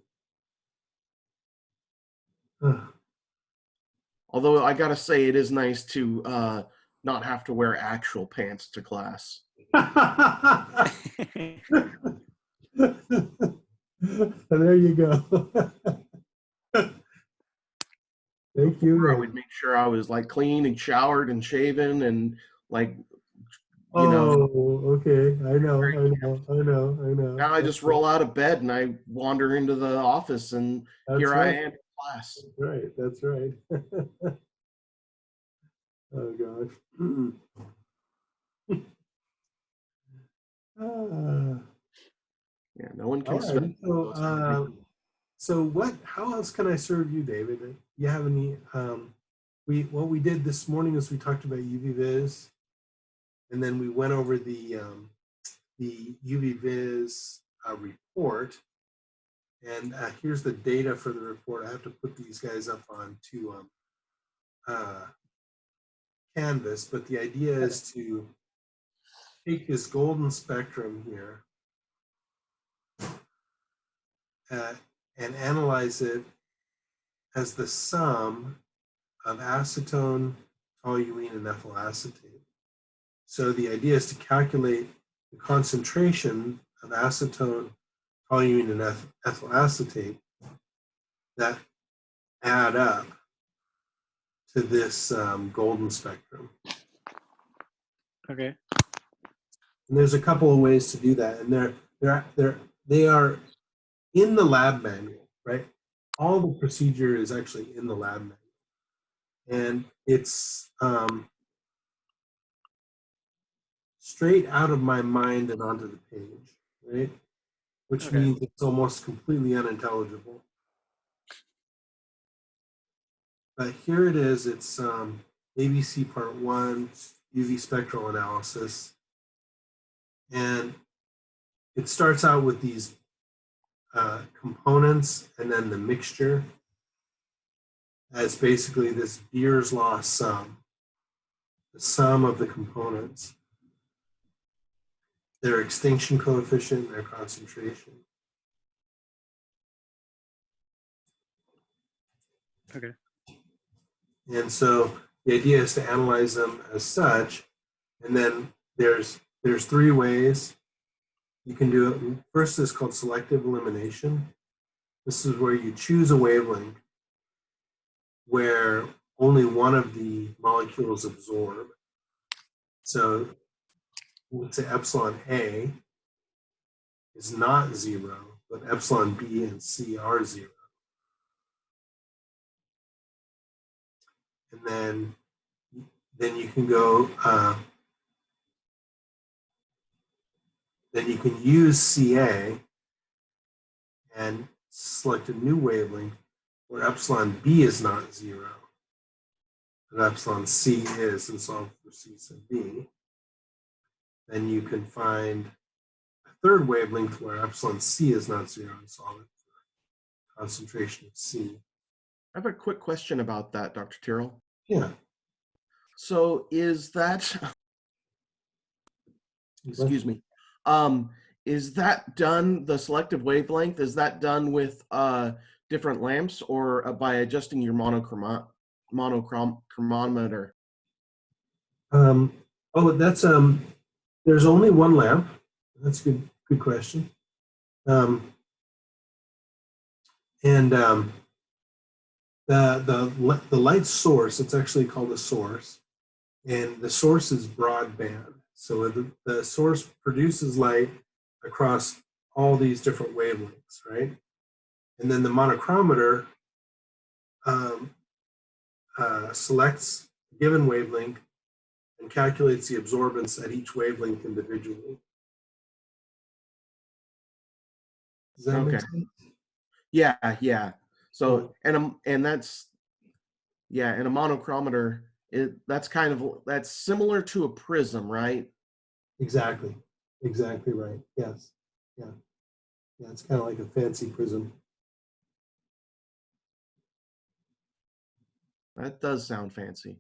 Although I gotta say, it is nice to not have to wear actual pants to class.
There you go. Thank you.
I would make sure I was like clean and showered and shaven and like
Okay. I know.
Now I just roll out of bed and I wander into the office and
That's
here
right.
I am in class.
That's right. Oh gosh.
Yeah, no one can
All right.
smell.
So how else can I serve you, David? You have any what we did this morning is we talked about UV Viz, and then we went over the UV Viz report. And here's the data for the report. I have to put these guys up onto Canvas, but the idea is to take this golden spectrum here and analyze it as the sum of acetone, toluene, and ethyl acetate. So the idea is to calculate the concentration of acetone, toluene, and ethyl acetate that add up to this golden spectrum.
Okay.
And there's a couple of ways to do that, and they are in the lab manual, right? All the procedure is actually in the lab manual, and it's straight out of my mind and onto the page, right? Which means it's almost completely unintelligible. But here it is. It's ABC Part 1, UV spectral analysis. And it starts out with these components and then the mixture as basically this Beer's law sum, the sum of the components, their extinction coefficient, their concentration.
Okay.
And so the idea is to analyze them as such. And then there's three ways you can do it. First is called selective elimination. This is where you choose a wavelength where only one of the molecules absorb. So let's say epsilon A is not 0, but epsilon B and C are 0. And then you can go, then you can use CA and select a new wavelength where epsilon B is not 0, and epsilon C is, and solve for C sub B, then you can find a third wavelength where epsilon C is not 0 and solve it for concentration of C.
I have a quick question about that, Dr. Tyrrell.
Yeah.
So is that, excuse me, is that done, the selective wavelength, is that done with different lamps or by adjusting your monochromometer?
Oh, that's there's only one lamp. That's good question. The light source, it's actually called a source, and the source is broadband. So the source produces light across all these different wavelengths, right? And then the monochromator selects a given wavelength and calculates the absorbance at each wavelength individually. Does that make sense?
Yeah. So and that's and a monochromator, that's similar to a prism, right?
Exactly right. Yes. Yeah, it's kind of like a fancy prism.
That does sound fancy.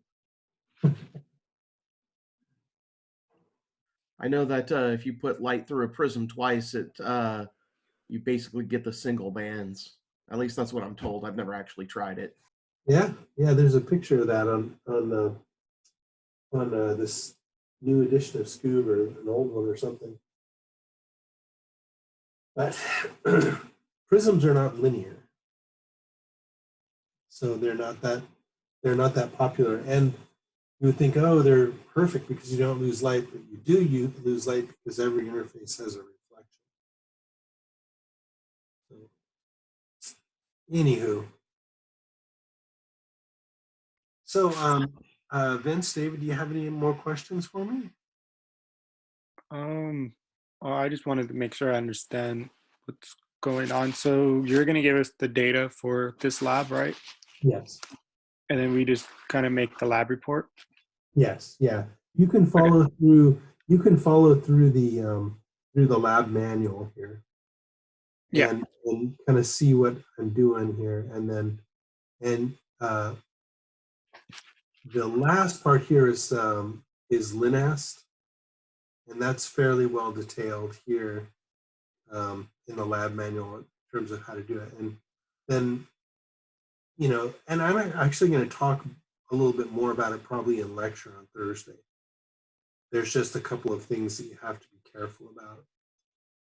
I know that if you put light through a prism twice, you basically get the single bands. At least that's what I'm told. I've never actually tried it.
Yeah. There's a picture of that on this new edition of Scoob, or an old one or something. But prisms are not linear, so they're not that popular. And you would think, oh, they're perfect because you don't lose light, but you lose light because every interface has a reflection. So, anywho, so Vince, David, do you have any more questions for me?
I just wanted to make sure I understand what's going on. So you're going to give us the data for this lab, right?
Yes.
And then we just kind of make the lab report.
Yes. Yeah. You can follow through. You can follow through the lab manual here.
Yeah.
And kind of see what I'm doing here, and the last part here is LinAst, and that's fairly well detailed here in the lab manual in terms of how to do it. And then, and I'm actually going to talk a little bit more about it probably in lecture on Thursday. There's just a couple of things that you have to be careful about.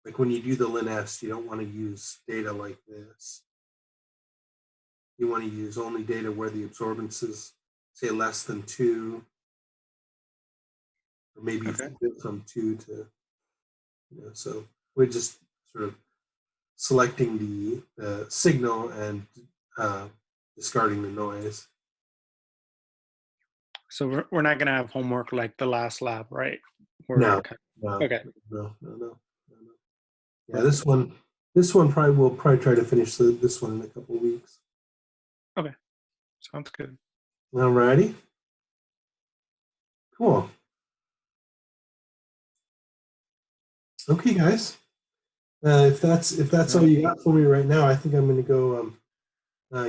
Like when you do the LinAst, you don't want to use data like this. You want to use only data where the absorbance is, say, less than 2, or maybe from 2 to, so we're just sort of selecting the signal and discarding the noise.
So we're not going to have homework like the last lab, right?
No.
Okay.
No. Yeah, this one we'll probably try to finish this one in a couple of weeks.
Okay, sounds good.
All righty. Cool. Okay, guys. If that's all you got for me right now, I think I'm going to go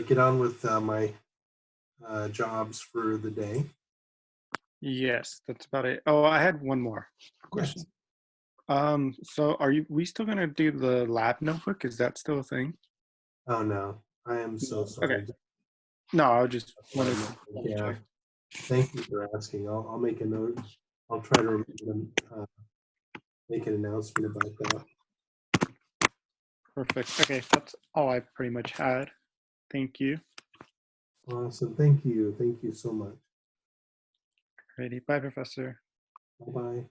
get on with my jobs for the day.
Yes, that's about it. Oh, I had one more question. Yes. So we still going to do the lab notebook? Is that still a thing?
Oh no, I am so sorry.
Okay. No, I just wanted to
check. Thank you for asking. I'll make a note. I'll try to make an announcement about that.
Perfect. Okay, that's all I pretty much had. Thank you.
Awesome. Thank you. Thank you so much.
Ready. Bye, Professor.
Bye-bye.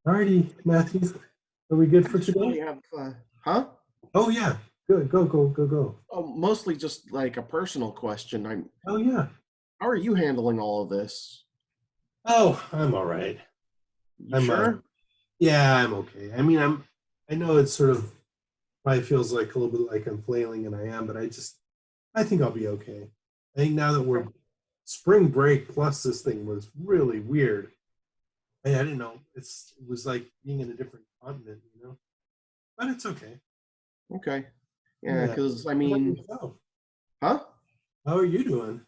Alrighty, Matthew. Are we good for today?
Huh?
Oh yeah. Good. Go.
Oh, mostly just like a personal question.
Oh yeah.
How are you handling all of this?
Oh, I'm all right.
You sure?
Yeah, I'm okay. I mean, I know it's sort of probably feels like a little bit like I'm flailing, and I am, but I think I'll be okay. I think now that we're spring break plus this thing was really weird. I didn't know. It was like being in a different continent, but it's okay.
Okay. Yeah, because I mean, huh?
How are you doing?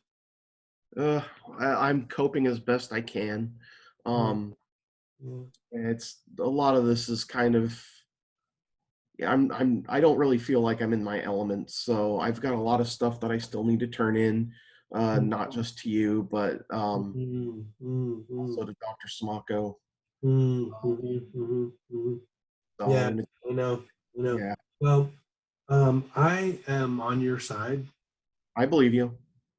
I'm coping as best I can. It's a lot of this is kind of, yeah, I don't really feel like I'm in my element, so I've got a lot of stuff that I still need to turn in, not just to you, but also to Dr. Smocko.
Yeah, I know.
Yeah,
Well, I am on your side,
I believe you.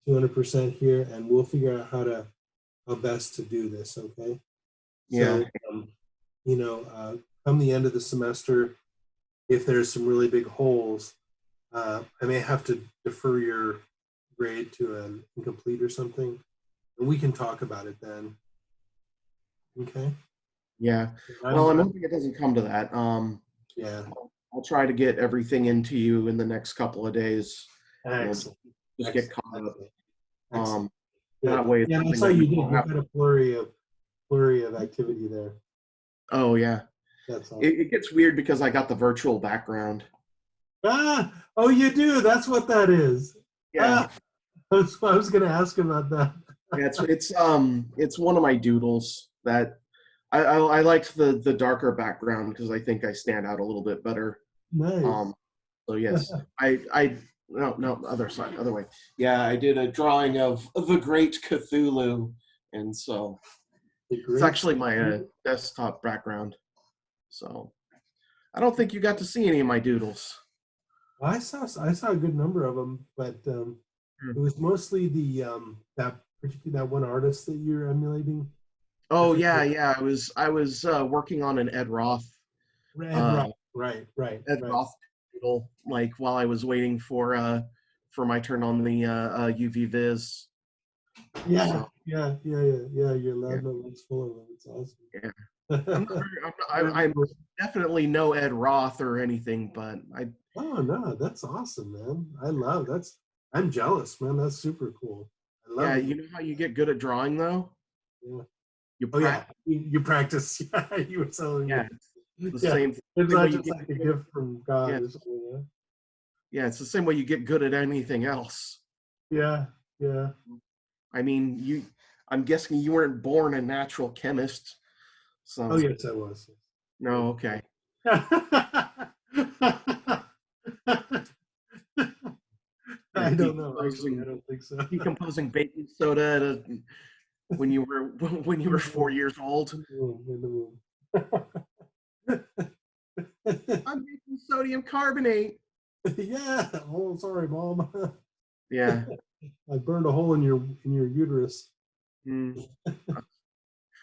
200% here, and we'll figure out how best to do this. Okay.
Yeah.
So, come the end of the semester, if there's some really big holes, I may have to defer your grade to an incomplete or something, and we can talk about it then. Okay.
Yeah. Well, I'm hoping it doesn't come to that.
Yeah.
I'll try to get everything into you in the next couple of days.
Excellent.
Just get caught up.
Excellent.
That way.
Yeah, that's how you did. You've got a flurry of activity there.
Oh yeah.
That's awesome.
It gets weird because I got the virtual background.
Oh, you do. That's what that is.
Yeah.
I was going to ask about that.
Yeah, it's one of my doodles that I liked the darker background because I think I stand out a little bit better.
Nice.
So yes, no other way. Yeah, I did a drawing of the Great Cthulhu, and so it's actually my desktop background. So I don't think you got to see any of my doodles.
I saw a good number of them, but it was mostly the that one artist that you're emulating.
Oh yeah. I was working on an Ed Roth.
Right.
Ed Roth doodle, like while I was waiting for my turn on the UV Viz.
Yeah. Your lab notebook's full of them. It's awesome.
Yeah. I'm definitely no Ed Roth or anything, but I.
Oh no, that's awesome, man. I love that's. I'm jealous, man. That's super cool. I love it.
You know how you get good at drawing though?
Yeah.
You
you practice. Yeah, you were telling me.
The same.
It's not just like a gift from God.
Yeah.
Or something,
Yeah, it's the same way you get good at anything else.
Yeah.
I mean, I'm guessing you weren't born a natural chemist. So.
Oh yes, I was.
No, okay.
I don't know. Actually, I don't think so.
Decomposing baking soda when you were 4 years old. I'm making sodium carbonate.
Yeah. Oh, sorry, Mom.
Yeah.
I burned a hole in your uterus.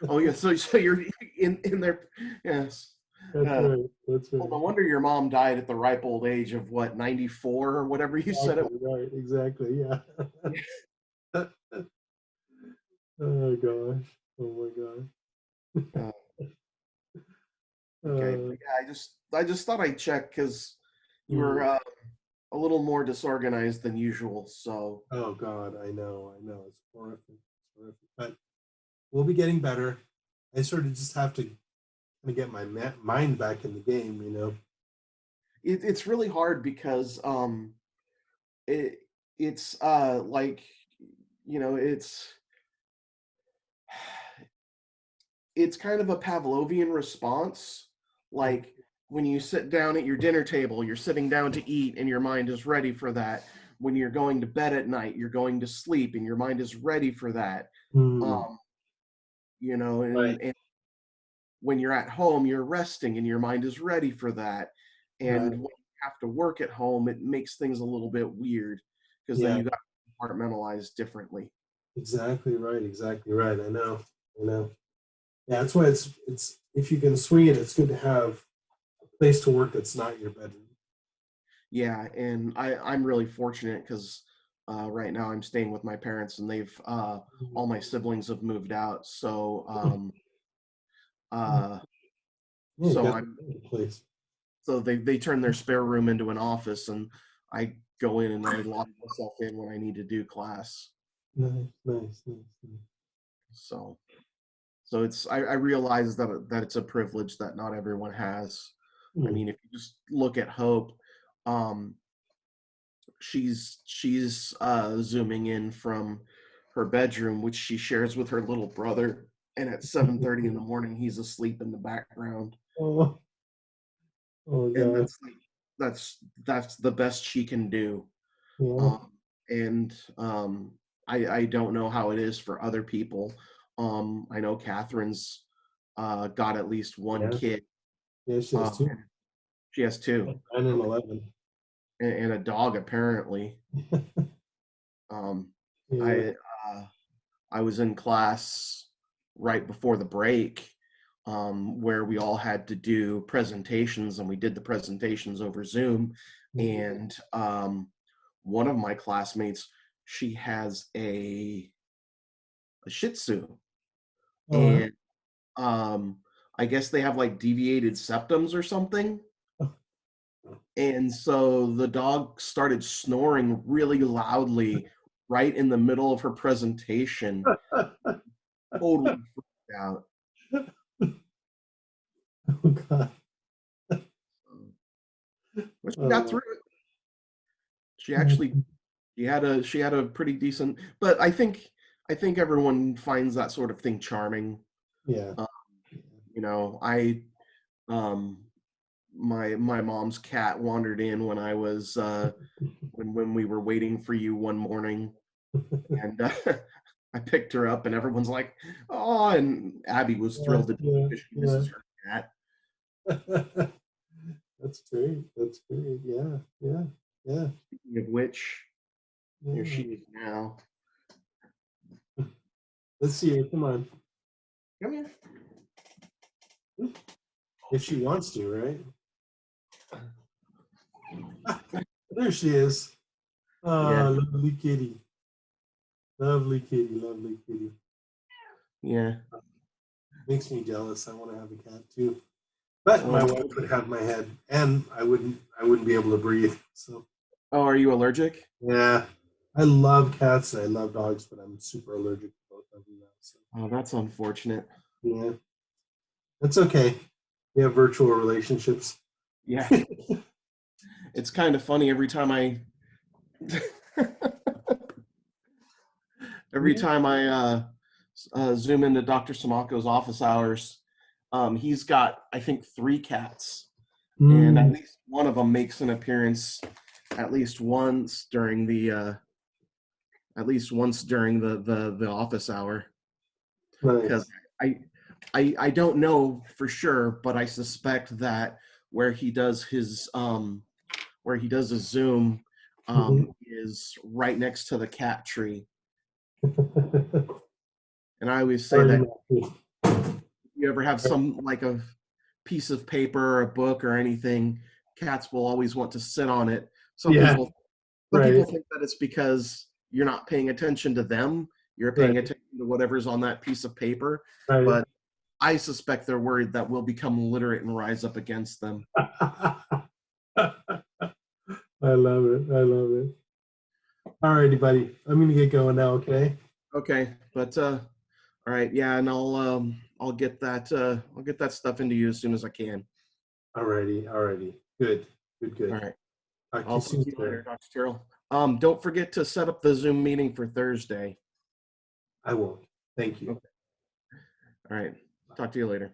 Oh yeah. So you're in there. Yes.
That's right.
Well, no wonder your mom died at the ripe old age of what, 94 or whatever you said it was.
Right. Exactly. Yeah. Oh gosh. Oh my god.
Okay. Yeah, I just thought I'd check because you were a little more disorganized than usual. So.
Oh God, I know. It's horrific. But we'll be getting better. I sort of just have to get my mind back in the game,
It's really hard because it's like, it's kind of a Pavlovian response. Like when you sit down at your dinner table, you're sitting down to eat and your mind is ready for that. When you're going to bed at night, you're going to sleep and your mind is ready for that. And when you're at home, you're resting and your mind is ready for that. And when you have to work at home, it makes things a little bit weird because then you got to compartmentalize differently.
Exactly right. I know. Yeah, that's why it's if you can swing it, it's good to have a place to work that's not your bedroom.
Yeah, and I'm really fortunate because right now I'm staying with my parents and they've all my siblings have moved out, so so So they turn their spare room into an office, and I go in and I lock myself in when I need to do class.
Nice.
So it's I realize that it's a privilege that not everyone has. I mean, if you just look at Hope, she's zooming in from her bedroom, which she shares with her little brother, and at 7:30 in the morning, he's asleep in the background.
Oh
And
God.
that's the best she can do.
Yeah.
And I don't know how it is for other people. I know Catherine's got at least one kid.
Yeah, she has 2.
She has 2.
9 and 11.
And a dog, apparently.
Yeah.
I was in class right before the break, where we all had to do presentations, and we did the presentations over Zoom. And one of my classmates, she has a Shih Tzu, and I guess they have like deviated septums or something. And so the dog started snoring really loudly right in the middle of her presentation. Totally freaked out.
Oh God.
But she got through it. She actually she had a pretty decent, but I think everyone finds that sort of thing charming.
Yeah.
You know, my mom's cat wandered in when I was when we were waiting for you one morning, and I picked her up, and everyone's like, "Oh!" And Abby was thrilled to death because she misses her cat.
That's great. Yeah.
Speaking of which, here she is now.
Let's see her. Come on.
Come here.
If she wants to, right? There she is. Oh,
Yeah.
Lovely kitty. Lovely kitty.
Yeah.
Makes me jealous. I want to have a cat too. But my wife would have my head, and I wouldn't be able to breathe. So.
Oh, are you allergic?
Yeah. I love cats and I love dogs, but I'm super allergic to both of them now. So.
Oh, that's unfortunate.
Yeah. That's okay. We have virtual relationships.
Yeah. It's kind of funny every time I zoom into Dr. Samako's office hours. He's got, I think, 3 cats, and at least one of them makes an appearance at least once during the office hour. Because I don't know for sure, but I suspect that where he does his Zoom is right next to the cat tree. And I always say that if you ever have some like a piece of paper or a book or anything, cats will always want to sit on it. Some people think that it's because you're not paying attention to them. You're paying attention to whatever's on that piece of paper. But I suspect they're worried that we'll become literate and rise up against them.
I love it. All righty, buddy. I'm gonna get going now. Okay.
Okay, but all right, yeah, and I'll get that stuff into you as soon as I can.
All righty. Good.
All right.
I'll
see you later, Dr. Terrell. Don't forget to set up the Zoom meeting for Thursday.
I won't. Thank you.
Okay. All right. Talk to you later.